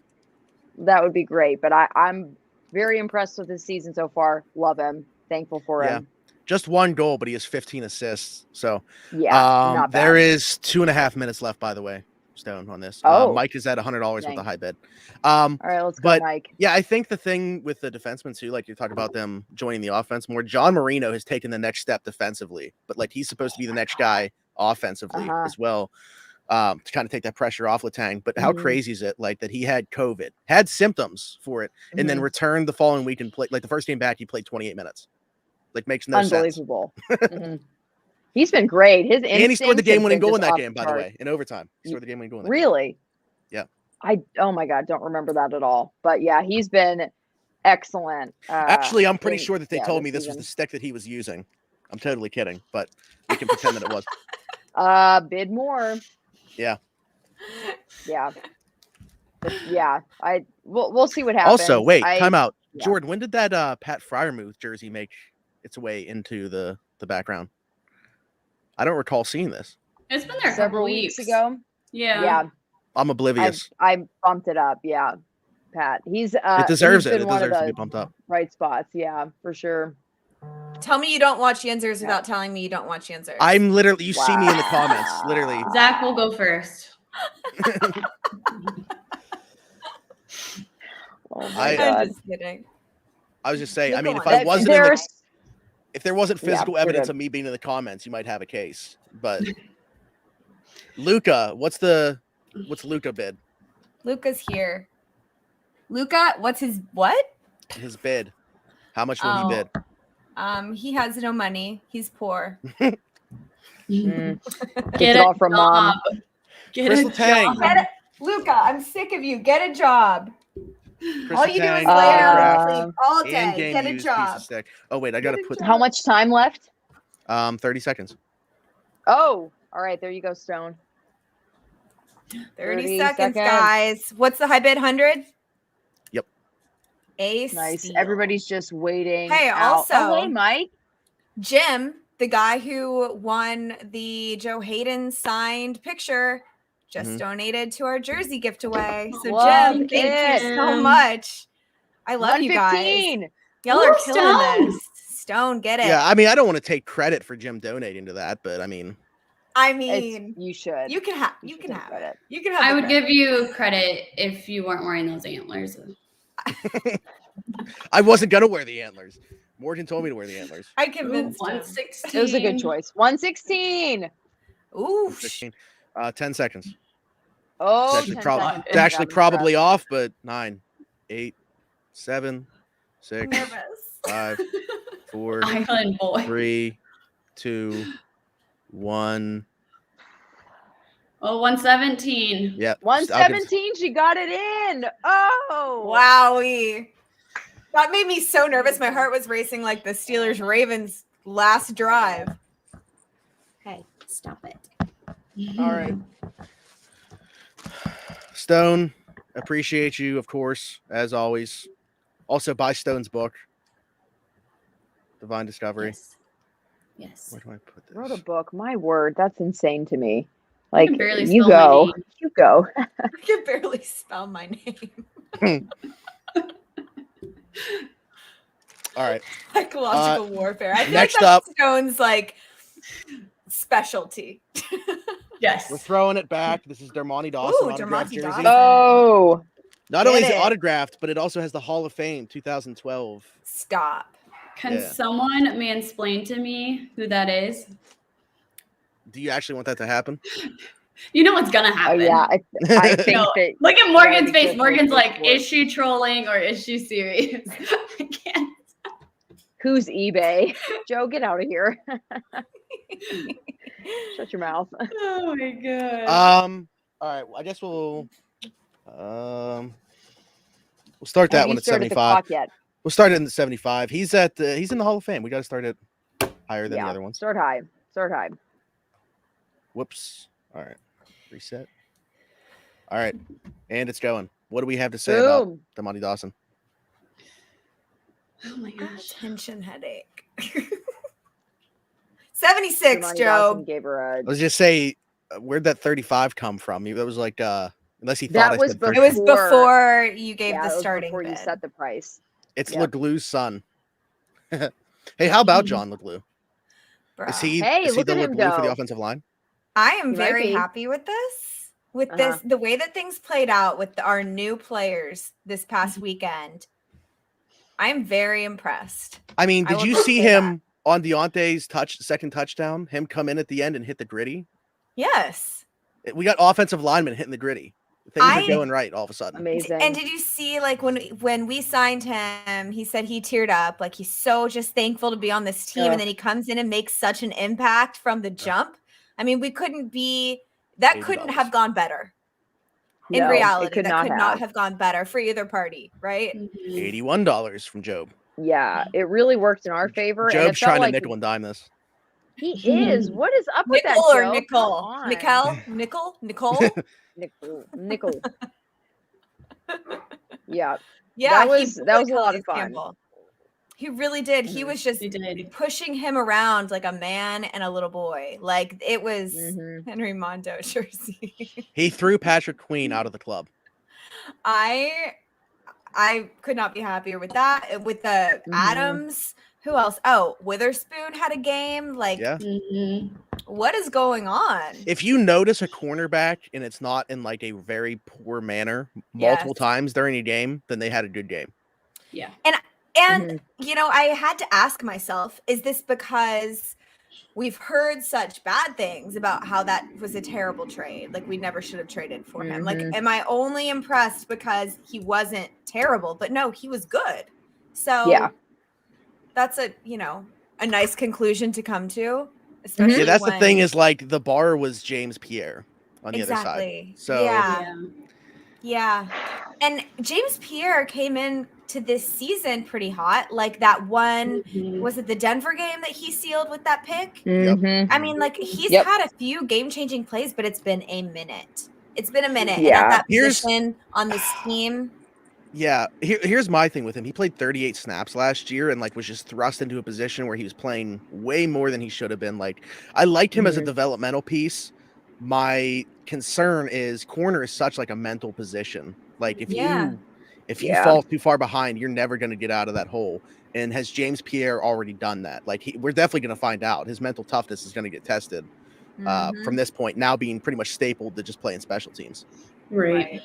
that would be great. But I'm very impressed with his season so far. Love him. Thankful for him. Just one goal, but he has 15 assists. So not bad. There is 2.5 minutes left, by the way, Stone, on this. Mike is at $100 with a high bid. All right, let's go, Mike. Yeah, I think the thing with the defensemen too, like you talk about them joining the offense more, John Marino has taken the next step defensively, but like he's supposed to be the next guy offensively as well, to kind of take that pressure off Letang. But how crazy is it, like, that he had COVID, had symptoms for it, and then returned the following week and played, like, the first game back, he played 28 minutes. Like, makes no sense. Unbelievable. He's been great. His and he scored the game-winning goal in that game, by the way, in overtime. He scored the game-winning goal in that game. Yeah. Oh my God, don't remember that at all. But yeah, he's been excellent. Actually, I'm pretty sure that they told me this was the stick that he was using. I'm totally kidding, but we can pretend that it was. Bid more. Yeah. Yeah. But yeah. We'll see what happens. Also, wait, time out. Yeah. Jordan, when did that Pat Fryermuth jersey make its way into the background? I don't recall seeing this. It's been there several weeks ago. Yeah. I'm oblivious. I bumped it up. Yeah. Pat. It deserves it. It deserves to be bumped up. Right spots. Yeah, for sure. Tell me you don't watch Yinzhers without telling me you don't watch Yinzhers. I'm literally, you see me in the comments, literally. Zach will go first. Oh my God. I'm just kidding. I was just saying, I mean, if there wasn't physical evidence of me being in the comments, you might have a case. But Luca, what's Luca bid? Luca's here. Luca, what's his what? His bid. How much will he bid? He has no money. He's poor. Get it all from mom. Get a job. Luca, I'm sick of you. Get a job. All you do is lay down and sleep all day. Get a job. Oh wait, I gotta put. How much time left? 30 seconds. Oh, all right. There you go, Stone. 30 seconds, guys. What's the high bid? 100. Yep. Nice. Steal. Everybody's just waiting. Hey, also, hey, Mike. Jim, the guy who won the Joe Hayden signed picture, just donated to our jersey giveaway. So Jim, thank you so much. I love you guys. Y'all are killing this. Stone, get it. Yeah, I mean, I don't want to take credit for Jim donating to that, but I mean, you should. You can have it. You can have. I would give you credit if you weren't wearing those antlers. I wasn't gonna wear the antlers. Morgan told me to wear the antlers. I Ooh, convinced him. 116. It was a good choice. 116. Ooh, 16. 10 seconds. Oh, It's 10 actually, seconds. it's actually Grab probably it. off, but 9, 8, 7, I'm 6, nervous. 5, 4, Island boy. 3, 2, 1. Oh, 117. Yep. 117. She got it in. Oh, Wowie. That made me so nervous. My heart was racing like the Steelers Ravens last drive. Hey, stop it. All right. Stone, appreciate you, of course, as always. Also, buy Stone's book, Divine Discovery. Yes. Yes. Where do I put this? wrote a book. My word, that's insane to me. I Like, can barely you spell my go. name. You go. I can barely spell my name. All right. Psychological warfare. I feel next like that's up- Stone's like specialty. Yes. We're throwing it back. This is Dermontti Dawson Ooh, autographed Dermontti jersey. Dawson. Oh, Not only is Get it it. autographed, but it also has the Hall of Fame 2012. Stop. Can Yeah. someone mansplain to me who that is? Do you actually want that to happen? You know what's gonna oh happen. yeah. I think No, that. Look at Morgan's already face. put Morgan's my like, face for it. is she trolling or is she serious? I can't. Who's eBay? Joe, get out of here. Shut your mouth. Oh my god. All right. I guess we'll start that Have one you at started the 75. clock yet? We'll start it in the 75. He's in the Hall of Fame. We got to start it higher than the Yeah. other ones. Start high. Start high. Whoops. All right. Reset. All right. And it's going. What do we have to say about Boom. Dermontti Dawson? Oh my gosh. Attention headache. 76, Dermontti Joe. Dawson gave her a. Let's just say, where'd that 35 come from? It was like, unless he That thought was I said before- It was 30. before you gave Yeah, the it was starting before you bid. set the price. It's Yep. Leglou's son. Hey, how about John Leglue? Bruh. Is he Hey, is he look the at him Leglue for the go. offensive line? I am He might very be. happy with this. With Uh-huh. this, the way that things played out with our new players this past weekend, I'm very impressed. I mean, I did will you just see say him on Deontay's second touchdown? Him come in at the end and hit the gritty? Yes. We got offensive linemen hitting the gritty. Things are I- going right all of a sudden. Amazing. And did you see, like, when we signed him, he said he teared up, like he's so just thankful to be on this team, Ugh. and then he comes in and makes such an impact from the jump. I mean, that couldn't $80. have gone better. In No, it reality, could that not could not have. have gone better for either party, right? Mhm. $81 from Job. Yeah, it really worked in our favor. and it Job's felt trying like to nickel and dime this. he is. What is up with Nickel that, or Joe? nickel? Come on. Nickel? Nicole? Nickel. Yeah. Yeah, That he was a bullied lot of Calais fun. Campbell. He really did. He Mhm. was just He did. pushing him around like a man and a little boy. Like it was Mhm. Henry Mondo jersey. He threw Patrick Queen out of the club. I could not be happier with that. With the Mhm. Adams. Who else? Oh, Witherspoon had a game. Like, Yeah. Mhm. what is going on? If you notice a cornerback and it's not in like a very poor manner multiple Yes. times during a game, then they had a good game. Yeah. And Mhm. you know, I had to ask myself, is this because we've heard such bad things about how that was a terrible trade? Like we never should have traded for him. Like, Mhm. am I only impressed because he wasn't terrible? But no, he was good. So Yeah. that's a nice conclusion to come to. Especially Yeah, that's the thing when- is like the bar was James Pierre on the other side. exactly. So yeah. Yeah. And James Pierre came in to this season pretty hot. Like that one, Mhm. was it the Denver game that he sealed with that pick? Mhm. I mean, like he's Yep. had a few game-changing plays, but it's been a minute. It's been a minute. And Yeah. at that Here's- position on this team, yeah, here's my thing with him. He played 38 snaps last year and like was just thrust into a position where he was playing way more than he should have been. Like I liked him as a Mhm. developmental piece. My concern is corner is such like a mental position. Like if Yeah. you Yeah. fall too far behind, you're never going to get out of that hole. And has James Pierre already done that? Like we're definitely going to find out. His mental toughness is going to get tested mhm, from this point. Now being pretty much stapled to just playing special teams. Right.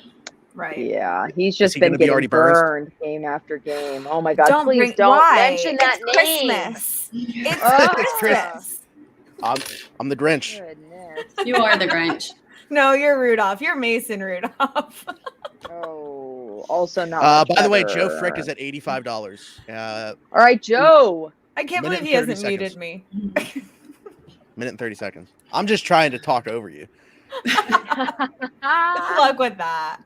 Right. Yeah, he's Is just he been gonna be getting Artie Burns? burned game after game. Oh my God! Don't Please bring don't why? mention that It's name. Christmas. It's Ah. Christmas. I'm the Grinch. Goodness. You are the Grinch. No, you're Rudolph. You're Mason Rudolph. Oh, also not. Much By the way, better. Joe Frick is at $85. All right, Joe. I can't Minute believe he and 30 hasn't muted seconds. me. Minute and 30 seconds. I'm just trying to talk over you. Good luck with that.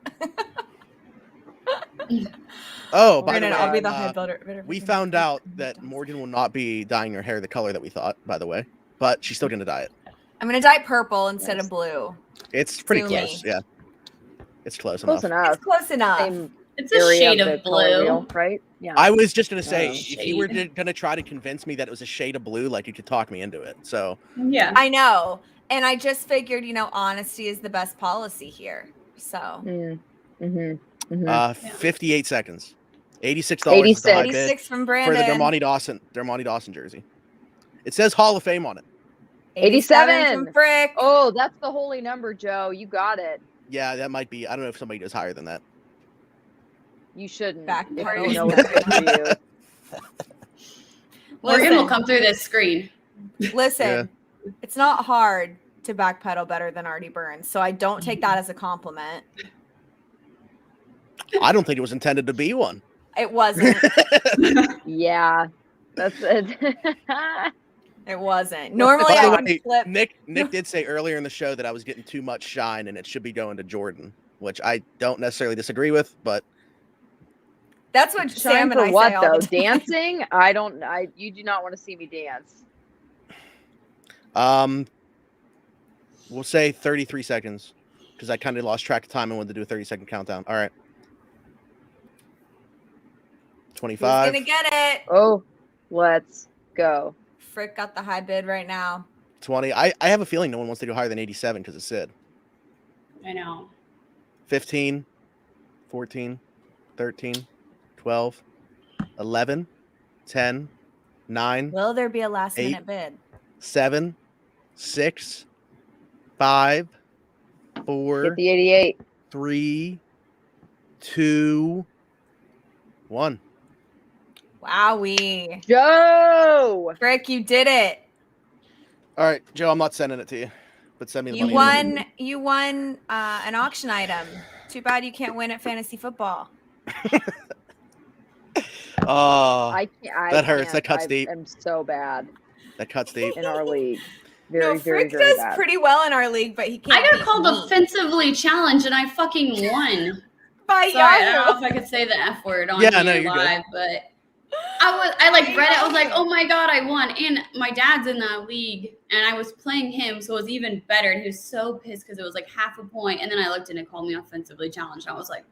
Oh, by the Brandon, way, I'll be the head builder. we found out that Morgan will not be dyeing her hair the color that we thought, by the way, but she's still going to dye it. I'm gonna dye purple instead Nice. of blue. It's pretty Sue close. me. Yeah. It's close Close enough. enough. It's close enough. Same It's a area shade the of color blue. wheel, right? Yeah. I was just going to say, Oh. if you were going to try to convince me that it was a shade of blue, like you could talk me into it. So, Yeah. I know. And I just figured, honesty is the best policy here. So Mm-hmm. Mm-hmm. 58 seconds. $86 is the 86. high bid 86 from for Brandon. the Dermonti Dawson jersey. It says Hall of Fame on it. 87 from Frick. Oh, that's the holy number, Joe. You got it. Yeah, that might be. I don't know if somebody does higher than that. You shouldn't. Back If party. you know what's good for you. Morgan will come through this screen. Listen, it's not hard to backpedal better than Artie Burns. So I don't take that as a compliment. I don't think it was intended to be one. It wasn't. Yeah, that's it. It wasn't. Normally By I the would way, flip. Nick did say earlier in the show that I was getting too much shine and it should be going to Jordan, which I don't necessarily disagree with, but That's what Shine Sam and for I what say all though? the time. Dancing? You do not want to see me dance. we'll say 33 seconds because I kind of lost track of time and wanted to do a 30-second countdown. All right. Who's 25. gonna get it? Oh, let's go. Frick got the high bid right now. 20. I have a feeling no one wants to go higher than 87 because it's Sid. I know. 15, 14, 13, 12, 11, 10, 9, Will there be a last 8. minute bid? 7, 6, 5, 4, Get the 88. 3, 2, 1. Wowee. Joe! Frick, you did it. All right, Joe, I'm not sending it to you, but send me the You money. You won an auction item. Too bad you can't win at fantasy football. Oh, I that hurts. can't. That cuts deep. I'm so bad that cuts deep. in our league. Very, No, very, Frick very does bad. pretty well in our league, but he can't. I got beat called me. offensively challenged and I fucking won. By Sorry, I don't Yahoo. know if I could say the F word on Yeah, here no, you're good. live, but I read it. I was like, oh my God, I won. And my dad's in that league and I was playing him. So it was even better. And he was so pissed because it was like half a point. And then I looked and it called me offensively challenged. And I was like,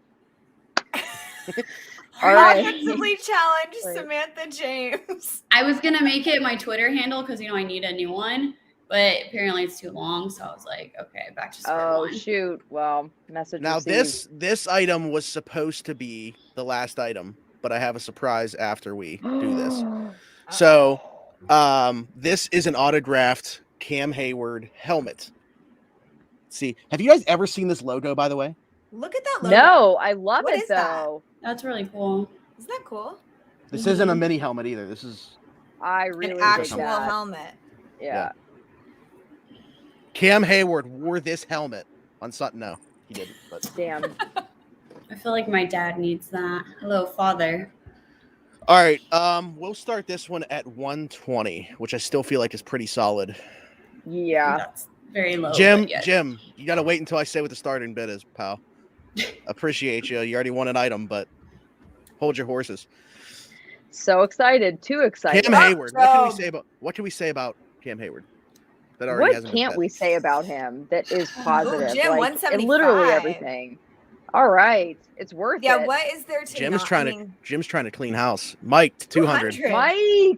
All right. Offensively challenged Wait. Samantha James. I was going to make it my Twitter handle because, I need a new one. But apparently it's too long. So I was like, okay, back to square Oh one. shoot! Well, message Now received. this item was supposed to be the last item, but I have a surprise after we do this. So, this is an autographed Cam Hayward helmet. See, have you guys ever seen this logo, by the way? Look at that logo. No, I love What it is that? though. That's really cool. Isn't that cool? This isn't a mini helmet either. This is I really An dig actual that. helmet. Yeah. Cam Hayward wore this helmet on Sutton. No, he didn't. But Damn. I feel like my dad needs that. Hello, father. all right, we'll start this one at 120, which I still feel like is pretty solid. Yeah. That's very low. Jim, but yes. Jim, you got to wait until I say what the starting bid is, pal. Appreciate you. You already won an item, but hold your horses. So excited. Too excited. Cam Hayward. What can we say about Cam Hayward? That already What hasn't been can't said? we say about him that is positive? Jim, like, 175. literally everything. All right. It's worth Yeah, it. what is there to Jim's not- trying I to mean, Jim's trying to clean house. Mike 200. 200. Mike.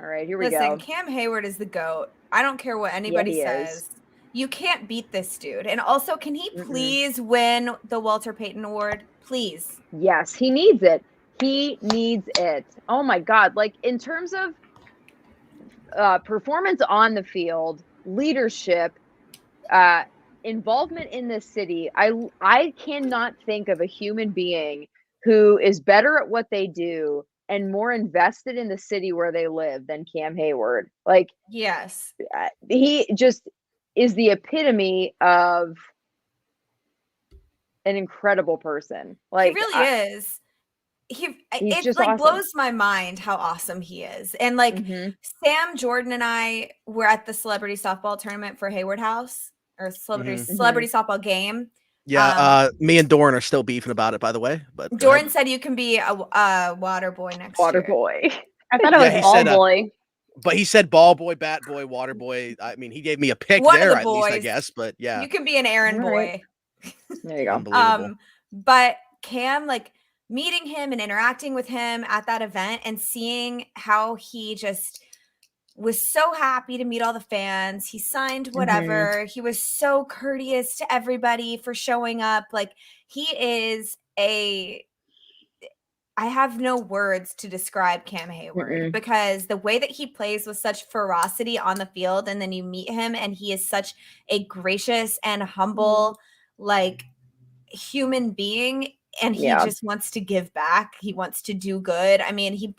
All right, here we Listen, go. Cam Hayward is the GOAT. I don't care what anybody he is. says. You can't beat this dude. And also, can he Mm-mm. please win the Walter Payton Award? Please. Yes, he needs it. He needs it. Oh my God. Like in terms of performance on the field, leadership, involvement in this city, I cannot think of a human being who is better at what they do and more invested in the city where they live than Cam Hayward. Like, Yes. he just is the epitome of an incredible person. Like, he really is. It just like awesome. blows my mind how awesome he is. And like Sam, Jordan, and I were at the celebrity softball tournament for Hayward House, or celebrity softball game. Yeah, me and Doran are still beefing about it, by the way. But Doran said you can be a water boy next year. Water boy. I thought it was ball boy. But he said ball boy, bat boy, water boy. I mean, he gave me a pick One of there, the at least, I boys. guess. But yeah, You can be an errand boy. There you go. unbelievable. But Cam, like meeting him and interacting with him at that event and seeing how he just was so happy to meet all the fans. He signed whatever. He was so courteous to everybody for showing up. Like, he is I have no words to describe Cam Hayward because the way that he plays with such ferocity on the field, and then you meet him and he is such a gracious and humble, like, human being, and he just wants to give back. He wants to do good. I mean,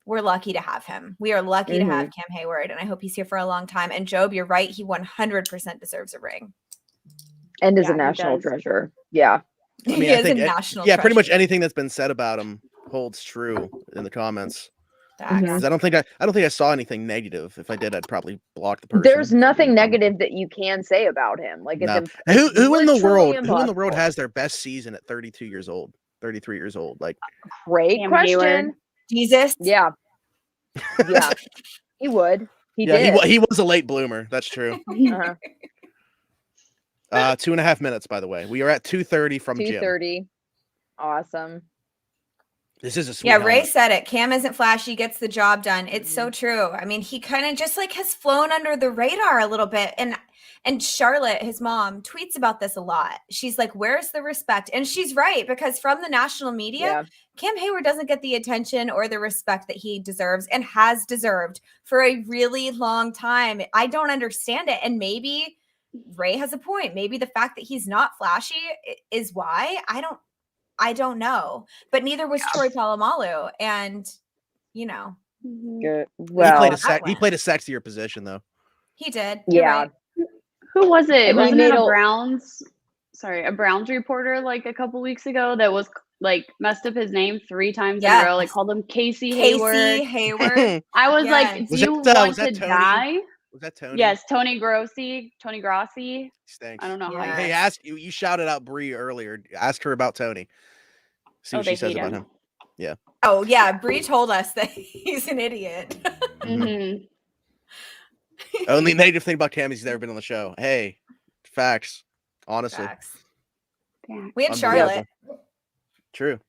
we're lucky to have him. We are lucky to have Cam Hayward, and I hope he's here for a long time. And Job, you're right. He 100% deserves a ring. And is a national treasure. Yeah. I mean, he is a national treasure. Pretty much anything that's been said about him holds true in the comments. 'Cause I don't think I saw anything negative. If I did, I'd probably block the person. There's nothing negative that you can say about him. Like, it's who in the world has their best season at 32 years old, 33 years old? Like, great Cam question. Hayward. Jesus. Yeah. Yeah. He would. He did. He was a late bloomer. That's true. 2.5 minutes, by the way. We are at 2:30 from 2:30. Awesome. This is a sweet Ray helmet. said it. Cam isn't flashy, gets the job done. It's so true. I mean, he kind of just like has flown under the radar a little bit. And Charlotte, his mom, tweets about this a lot. She's like, where's the respect? And she's right, because from the national media, Cam Hayward doesn't get the attention or the respect that he deserves and has deserved for a really long time. I don't understand it. And maybe Ray has a point. Maybe the fact that he's not flashy is why. I don't know. But neither was Troy Polamalu. And, you know. Good. Well, he played a sexier position, though. He did. Yeah. Right. Who was it? Wasn't it a Browns reporter like a couple weeks ago that was like messed up his name 3 times in a row, like called him Casey Hayward. I was like, do you want to die? Was that Tony? Yes, Tony Grossi. Stinks. I don't know how. Hey, you shouted out Bree earlier. Ask her about Tony. See what she says about him. Yeah. Oh yeah, Bree told us that he's an idiot. Only negative thing about Cam is he's never been on the show. Hey, facts. Honestly. Facts. We had Charlotte. True.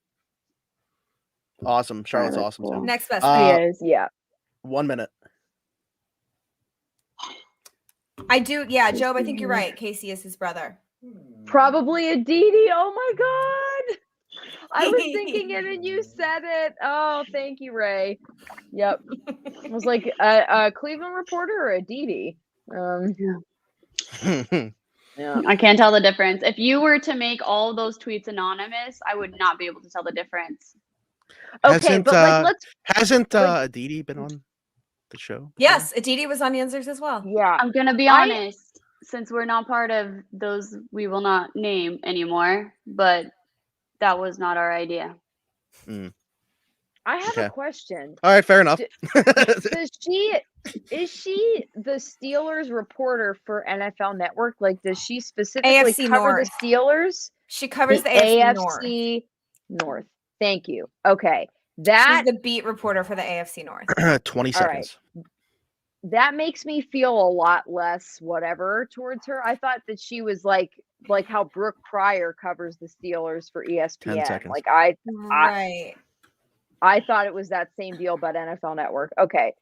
Awesome. Charlotte's awesome too. Next best He is, 1 minute. I do. Yeah, Job, I think you're right. Casey is his brother. Probably a Didi. Oh my God. I was thinking it and you said it. Oh, thank you, Ray. Yep. It was like a Cleveland reporter or a Didi. Yeah. I can't tell the difference. If you were to make all those tweets anonymous, I would not be able to tell the difference. Okay, but hasn't Aditi been on the show? Yes, Aditi was on Yinzhers as well. Yeah. I'm gonna be honest, since we're not part of those we will not name anymore, but that was not our idea. I have a question. All right, fair enough. Is she the Steelers reporter for NFL Network? Like, does she specifically AFC cover North. the Steelers? She covers the AFC North. Thank you. Okay. She's That the beat reporter for the AFC North. 20 All right. seconds. That makes me feel a lot less whatever towards her. I thought that she was like how Brooke Pryor covers the Steelers for 10 ESPN. seconds. Like Right. I thought it was that same deal, but NFL Network. Okay.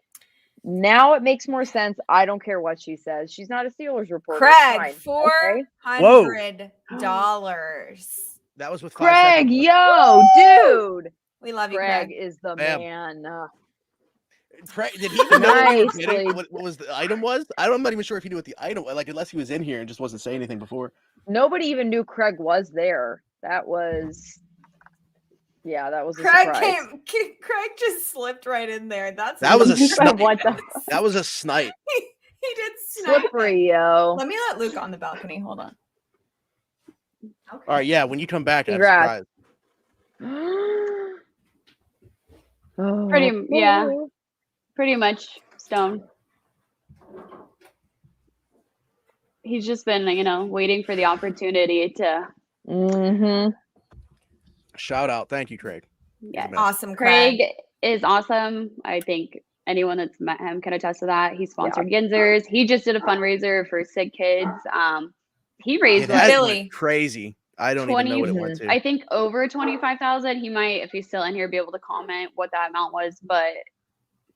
Now it makes more sense. I don't care what she says. She's not a Steelers reporter. Craig, It's fine. $400. That was with 5 Craig, seconds. yo, dude. We love you, Craig Craig. is the Bam. man. Did he even know what we were Nicely. getting? What was the item was? I'm not even sure if he knew what the item was. Like, unless he was in here and just wasn't saying anything before. Nobody even knew Craig was there. That was a Craig surprise. Craig just slipped right in there. That was a snipe. What the That was a snipe. he did snipe slippery, it. yo. Let me let Luke on the balcony. Hold on. Okay. All right, yeah. When you come back, I'm Congrats. surprised. Pretty much Stone. He's just been, waiting for the opportunity to. Mm-hmm. Shout out. Thank you, Craig. Yeah. Awesome, Craig is awesome. I think anyone that's met him can attest to that. He sponsored Yinzhers. He just did a fundraiser for sick kids. He raised went crazy. I don't even know what it went to. I think over 25,000. He might, if he's still in here, be able to comment what that amount was. But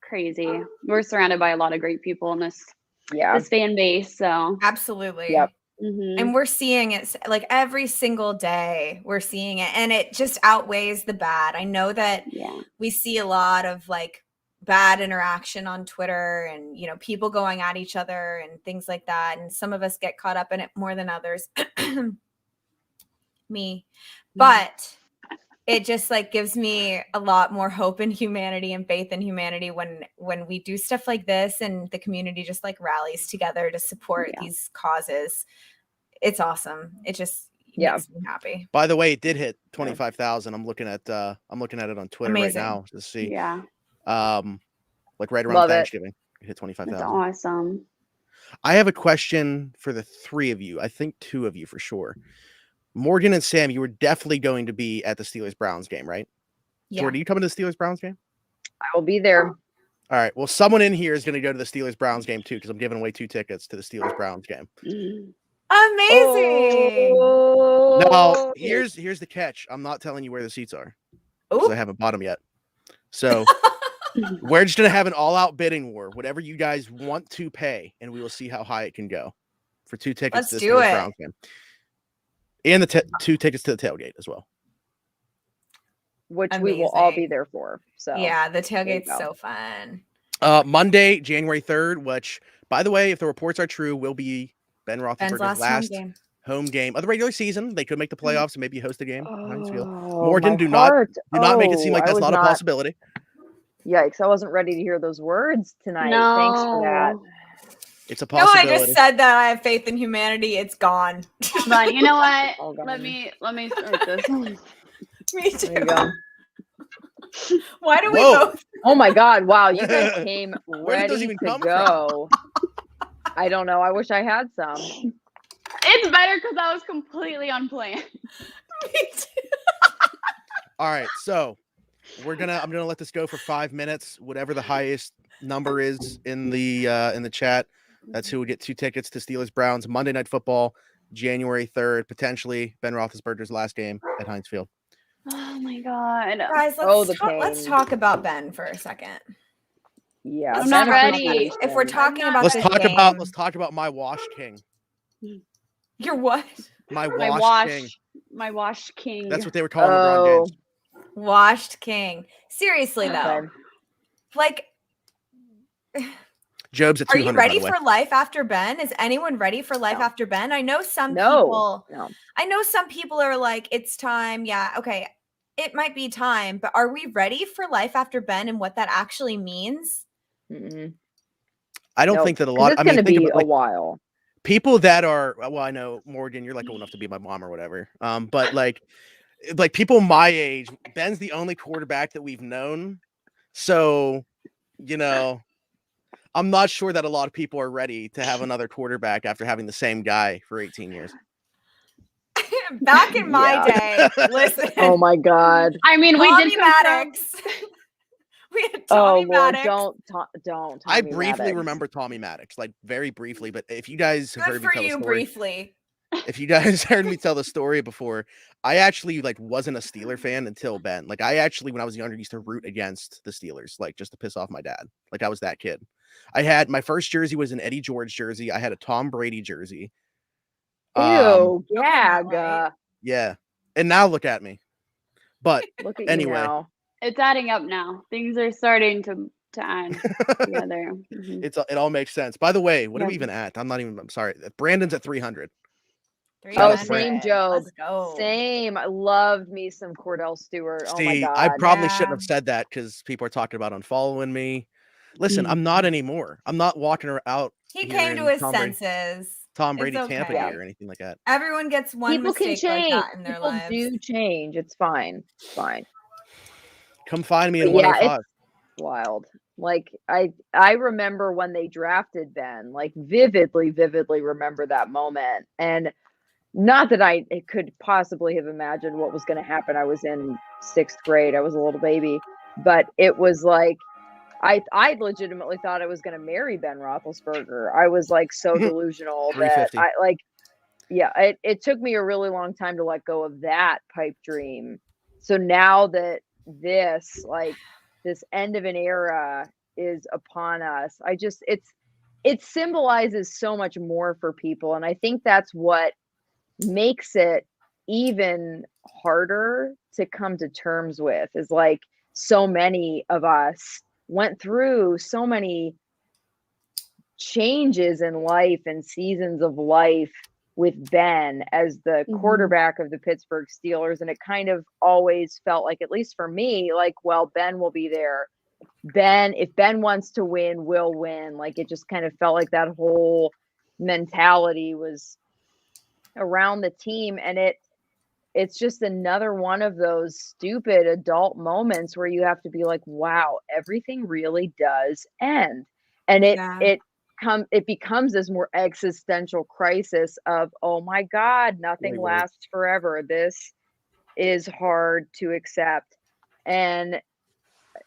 crazy. We're surrounded by a lot of great people in this fan base. So absolutely. Yep. Mm-hmm. And we're seeing it like every single day. We're seeing it, and it just outweighs the bad. I know that we see a lot of like bad interaction on Twitter and, people going at each other and things like that. And some of us get caught up in it more than others. Me. But it just like gives me a lot more hope in humanity and faith in humanity when we do stuff like this and the community just like rallies together to support these causes. It's awesome. It just makes me happy. By the way, it did hit 25,000. I'm looking at it on Twitter right now to see. Yeah. Like right around Thanksgiving, it hit 25,000. That's awesome. I have a question for the three of you. I think two of you for sure. Morgan and Sam, you were definitely going to be at the Steelers-Browns game, right? Yeah. Jordan, are you coming to the Steelers-Browns game? I will be there. All right. Well, someone in here is going to go to the Steelers-Browns game too, because I'm giving away 2 tickets to the Steelers-Browns game. Amazing. Now, here's the catch. I'm not telling you where the seats are because I haven't bought them yet. So we're just going to have an all-out bidding war, whatever you guys want to pay, and we will see how high it can go for 2 tickets to the Steelers-Browns game. And the 2 tickets to the tailgate as well. Which we will all be there for. So yeah, the tailgate's so fun. Monday, January 3rd, which, by the way, if the reports are true, will be Ben Roethlisberger's last home game of the regular season. They could make the playoffs and maybe host a game. Morgan, do not make it seem like that's not a possibility. Yikes, I wasn't ready to hear those words tonight. No. Thanks for that. It's a possibility. No, I just said that I have faith in humanity. It's gone. But you know what? Let me start this. Me too. There you go. Why do we both? Oh my God! Wow, you guys came ready to go. I don't know. I wish I had some. It's better because I was completely unplanned. Me too. All right, so I'm gonna let this go for 5 minutes. Whatever the highest number is in the chat, that's who would get 2 tickets to Steelers-Browns Monday Night Football, January 3rd, potentially Ben Roethlisberger's last game at Heinz Field. Oh my God, guys! Let's talk about Ben for a second. Yeah, I'm not ready. If we're talking about let's talk about my wash king. Your what? My wash king. My wash king. That's what they were calling LeBron James. Washed king. Seriously though, like. Job's at 200. Are you ready for life after Ben? Is anyone ready for life after Ben? I know some people. No. I know some people are like, it's time. Yeah, okay, it might be time, but are we ready for life after Ben and what that actually means? Mm-mm. I don't think that a lot. It's going to be a while. People that are I know Morgan, you're like old enough to be my mom or whatever. But like people my age, Ben's the only quarterback that we've known. So, I'm not sure that a lot of people are ready to have another quarterback after having the same guy for 18 years. Back in my day, listen. Oh my God. I mean, we did Maddox. We had Tommy Maddox. Don't. I briefly remember Tommy Maddox, like very briefly. But if you guys have heard me tell the story, briefly. If you guys heard me tell the story before, I actually wasn't a Steeler fan until Ben. Like I actually, when I was younger, used to root against the Steelers, like just to piss off my dad. Like I was that kid. I had my first jersey was an Eddie George jersey. I had a Tom Brady jersey. Ew, gag. Yeah. And now look at me. But look at anyway. You now. It's adding up now. Things are starting to to add together. Mhm. It all makes sense. By the way, what are we Yep. even at? I'm sorry. Brandon's at 300. Shout Oh, out to Brandon. same Job. Let's go. Same. I loved me some Cordell Stewart. Oh my See, I God. probably Yeah. shouldn't have said that because people are talking about unfollowing me. Listen, Mm. I'm not anymore. I'm not walking out He here came to in his Tom Brady, senses. Tom It's Brady Tampa okay. gear or anything like that. Everyone gets one People can mistake like change. that in their People lives. do change. It's fine. It's fine. Come find me But in yeah, 105. it's wild. Like I remember when they drafted Ben, like vividly remember that moment. And not that I could possibly have imagined what was going to happen. I was in 6th grade. I was a little baby, but it was like I legitimately thought I was going to marry Ben Roethlisberger. I was like so delusional that 350. I like, yeah, it took me a really long time to let go of that pipe dream. So now that this end of an era is upon us, it symbolizes so much more for people. And I think that's what makes it even harder to come to terms with, is like so many of us went through so many changes in life and seasons of life with Ben as the quarterback of the Pittsburgh Steelers. And it kind of always felt like, at least for me, like, well, Ben will be there. If Ben wants to win, we'll win. Like, it just kind of felt like that whole mentality was around the team. And it's just another one of those stupid adult moments where you have to be like, wow, everything really does end. And it becomes this more existential crisis of, oh my God, nothing lasts forever. This is hard to accept. And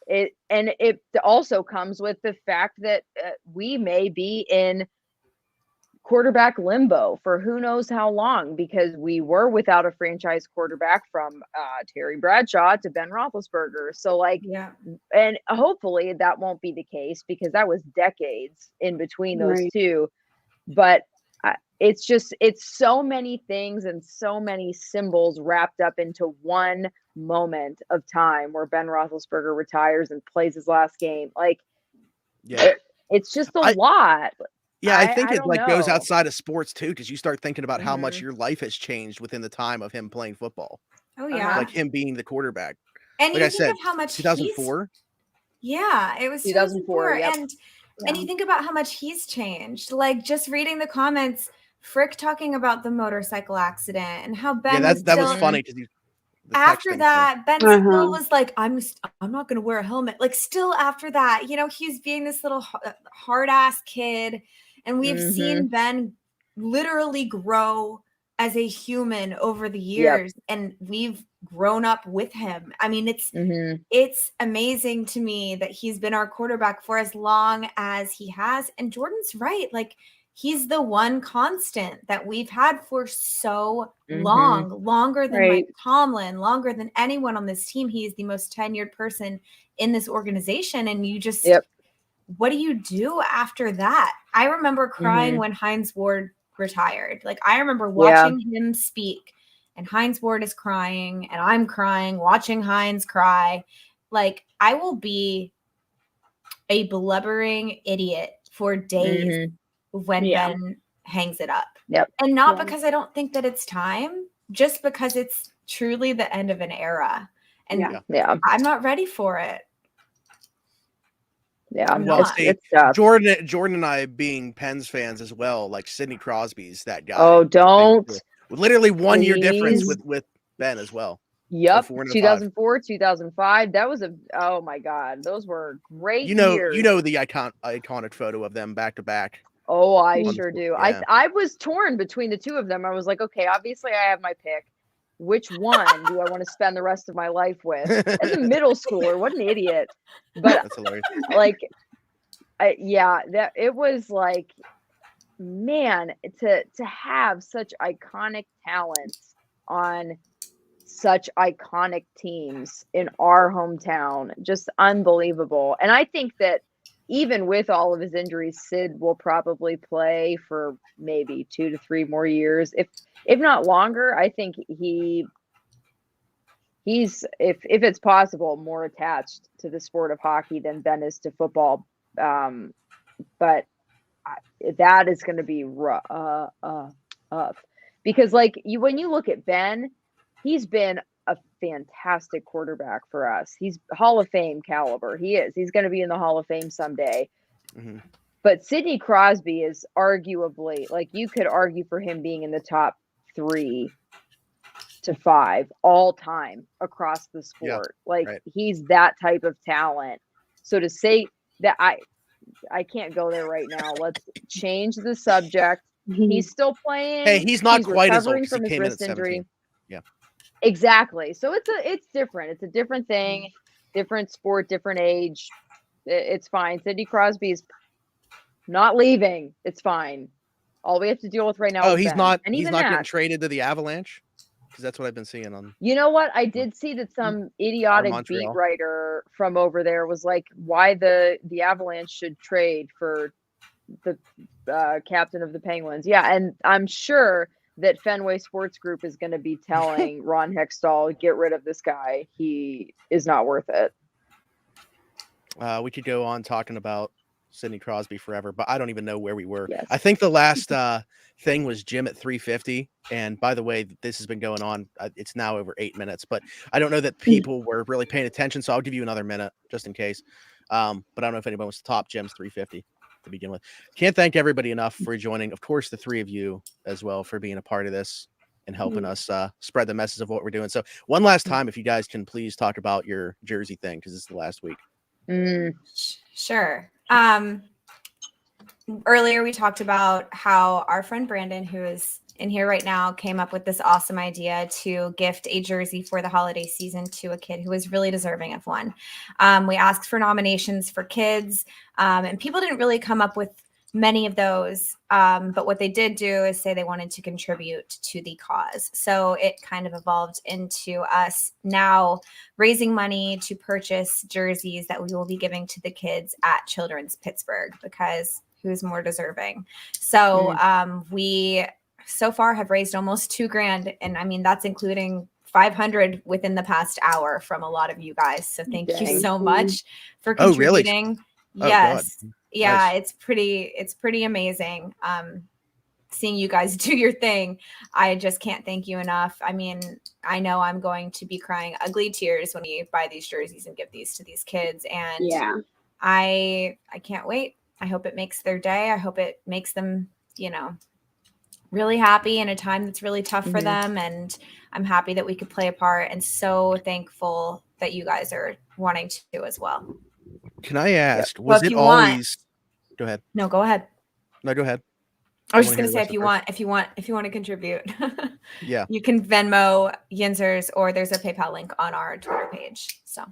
it also comes with the fact that we may be in quarterback limbo for who knows how long, because we were without a franchise quarterback from Terry Bradshaw to Ben Roethlisberger. So like, and hopefully that won't be the case, because that was decades in between those two. But it's so many things and so many symbols wrapped up into one moment of time where Ben Roethlisberger retires and plays his last game. Like, it's just a lot. Yeah, I think I it don't like goes know. outside of sports too, because you start thinking about how much your life has changed within the time of him playing football. Oh yeah, like him being the quarterback. And like you I think said, of how much 2004. Yeah, it was 2004. Yep. And you think about how much he's changed. Like, just reading the comments, Frick talking about the motorcycle accident and how Ben that was funny because after that, Ben still was like, I'm not going to wear a helmet. Like, still after that, he's being this little hard ass kid. And we've seen Ben literally grow as a human over the years, and we've grown up with him. I mean, it's amazing to me that he's been our quarterback for as long as he has. And Jordan's right. Like, he's the one constant that we've had for so long, longer than Mike Tomlin, longer than anyone on this team. He is the most tenured person in this organization. And you just, what do you do after that? I remember crying when Hines Ward retired. Like, I remember watching him speak, and Hines Ward is crying, and I'm crying, watching Hines cry. Like, I will be a blubbering idiot for days when Ben hangs it up. And not because I don't think that it's time, just because it's truly the end of an era. And I'm not ready for it. Yeah. Well, Jordan and I, being Pens fans as well, like Sidney Crosby's that guy. Oh, don't. Literally 1 year difference with Ben as well. Yep. 2004, 2005. That was oh my God. Those were great years. You know the iconic photo of them back to back. Oh, I sure do. Yeah. I was torn between the two of them. I was like, okay, obviously I have my pick. Which one do I want to spend the rest of my life with? As a middle schooler, what an idiot. But that's hilarious. Like, that it was like, man, to have such iconic talents on such iconic teams in our hometown, just unbelievable. And I think that even with all of his injuries, Sid will probably play for maybe 2 to 3 more years, if not longer. I think he he's, if it's possible, more attached to the sport of hockey than Ben is to football. But that is going to be rough. Because like when you look at Ben, he's been a fantastic quarterback for us. He's Hall of Fame caliber. He's going to be in the Hall of Fame someday. Mhm. But Sidney Crosby is arguably, like, you could argue for him being in the top 3 to 5 all time across the sport. He's that type of talent. So to say that I can't go there right now. Let's change the subject. He's still playing. Hey, he's not quite as old recovering because from he his came in at wrist injury. 17. Yeah. Exactly. So it's different. It's a different thing, different sport, different age. It's fine. Sidney Crosby is not leaving. It's fine. All we have to deal with right now. Oh, is he's Ben. not. And He's even not that, getting traded to the Avalanche, because that's what I've been seeing on. You know what? I did see that some idiotic beat Montreal. writer from over there was like, why the Avalanche should trade for the captain of the Penguins. Yeah, and I'm sure that Fenway Sports Group is going to be telling Ron Hextall, get rid of this guy. He is not worth it. We could go on talking about Sidney Crosby forever, but I don't even know where we were. Yes. I think the last thing was Jim at 350. And by the way, this has been going on. It's now over 8 minutes, but I don't know that people were really paying attention. So I'll give you another minute just in case. But I don't know if anybody wants to top Jim's 350 to begin with. Can't thank everybody enough for joining. Of course, the 3 of you as well for being a part of this and helping us spread the message of what we're doing. So one last time, if you guys can please talk about your jersey thing, because it's the last week. Sure. Earlier we talked about how our friend Brandon, who is in here right now, came up with this awesome idea to gift a jersey for the holiday season to a kid who was really deserving of one. We asked for nominations for kids, and people didn't really come up with many of those. But what they did do is say they wanted to contribute to the cause. So it kind of evolved into us now raising money to purchase jerseys that we will be giving to the kids at Children's Pittsburgh, because who's more deserving? So we so far have raised almost $2,000. And I mean, that's including 500 within the past hour from a lot of you guys. So thank you so much for contributing. Oh, yes. God. Yeah, Nice. it's pretty amazing. Seeing you guys do your thing. I just can't thank you enough. I mean, I know I'm going to be crying ugly tears when we buy these jerseys and give these to these kids. And Yeah. I can't wait. I hope it makes their day. I hope it makes them, really happy in a time that's really tough for them. And I'm happy that we could play a part, and so thankful that you guys are wanting to as well. Can I ask, Well, was if it you want- always go ahead? No, go ahead. No, go ahead. I was I just wanna going to say, hear the if you want to contribute, Yeah. you can Venmo Yinzhers, or there's a PayPal link on our Twitter page. So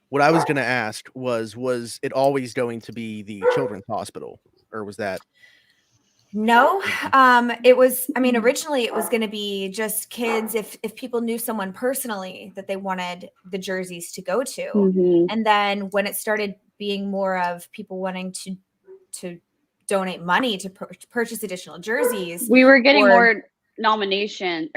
What I was going to ask was it always going to be the Children's Hospital, or was that? no, it was, originally it was going to be just kids. If people knew someone personally that they wanted the jerseys to go to. And then when it started being more of people wanting to donate money to purchase additional jerseys, We were getting more donations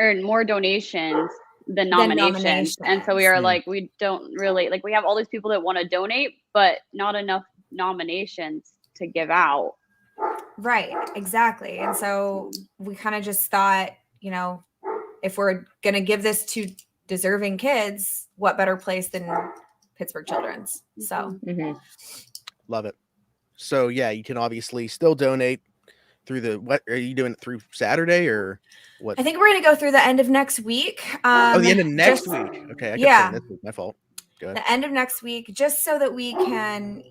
than nominations. And so we are like, we don't really, like, we have all these people that want to donate, but not enough nominations to give out. Right, exactly. And so we kind of just thought, if we're going to give this to deserving kids, what better place than Pittsburgh Children's? So Love it. So yeah, you can obviously still donate through what are you doing it through Saturday or what? I think we're going to go through the end of next week. The end of next week. Okay. I kept saying this week. My fault. Go ahead. The end of next week, just so that we can,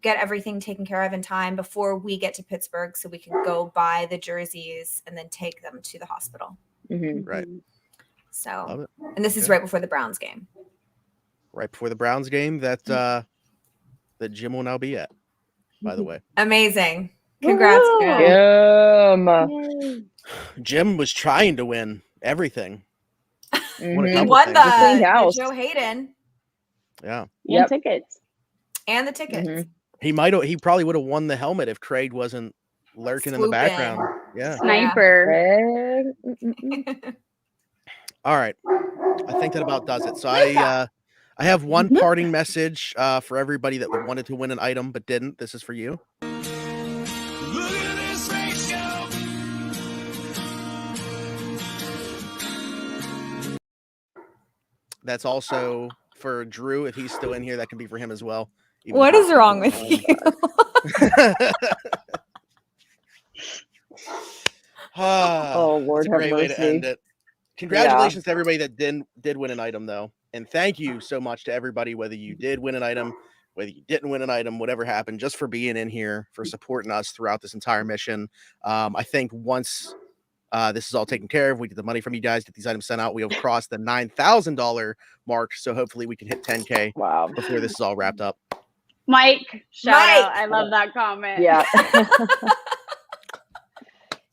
get everything taken care of in time before we get to Pittsburgh, so we can go buy the jerseys and then take them to the hospital. Right. So, Love it. and this is right before the Browns game. Right before the Browns game that that Jim will now be at, by the way. Amazing. Congrats, Jim. Jim was trying to win everything. He won the Joe Hayden. Yeah. And tickets. And the tickets. He probably would have won the helmet if Craig wasn't lurking in the background. Yeah. Sniper. All right. I think that about does it. So I have one parting message for everybody that wanted to win an item but didn't. This is for you. Look at this ratio. That's also for Drew. If he's still in here, that can be for him as well. What is wrong with you? Oh, Lord, that's a great way to end it. Congratulations to everybody that did win an item, though. And thank you so much to everybody, whether you did win an item, whether you didn't win an item, whatever happened, just for being in here, for supporting us throughout this entire mission. I think once this is all taken care of, we get the money from you guys, get these items sent out. We have crossed the $9,000 mark, so hopefully we can hit 10K before this is all wrapped up. Mike, shout out. I love that comment. Yeah.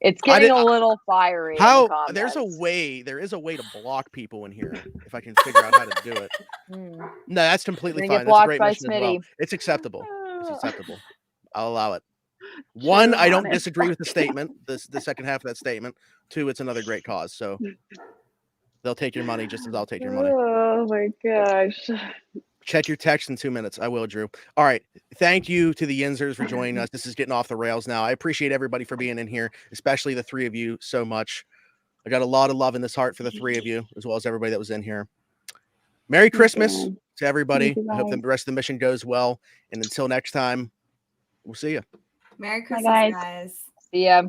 It's getting a little fiery. There is a way to block people in here if I can figure out how to do it. No, that's completely fine. That's a great mission as well. It's acceptable. It's acceptable. I'll allow it. One, I don't disagree with the statement, the second half of that statement. Two, it's another great cause. So they'll take your money just as I'll take your money. Oh my gosh. Check your text in 2 minutes. I will, Drew. All right. Thank you to the Yinzhers for joining us. This is getting off the rails now. I appreciate everybody for being in here, especially the three of you so much. I got a lot of love in this heart for the three of you, as well as everybody that was in here. Merry Christmas to everybody. I hope the rest of the mission goes well. And until next time, we'll see you. Merry Christmas, guys. See ya.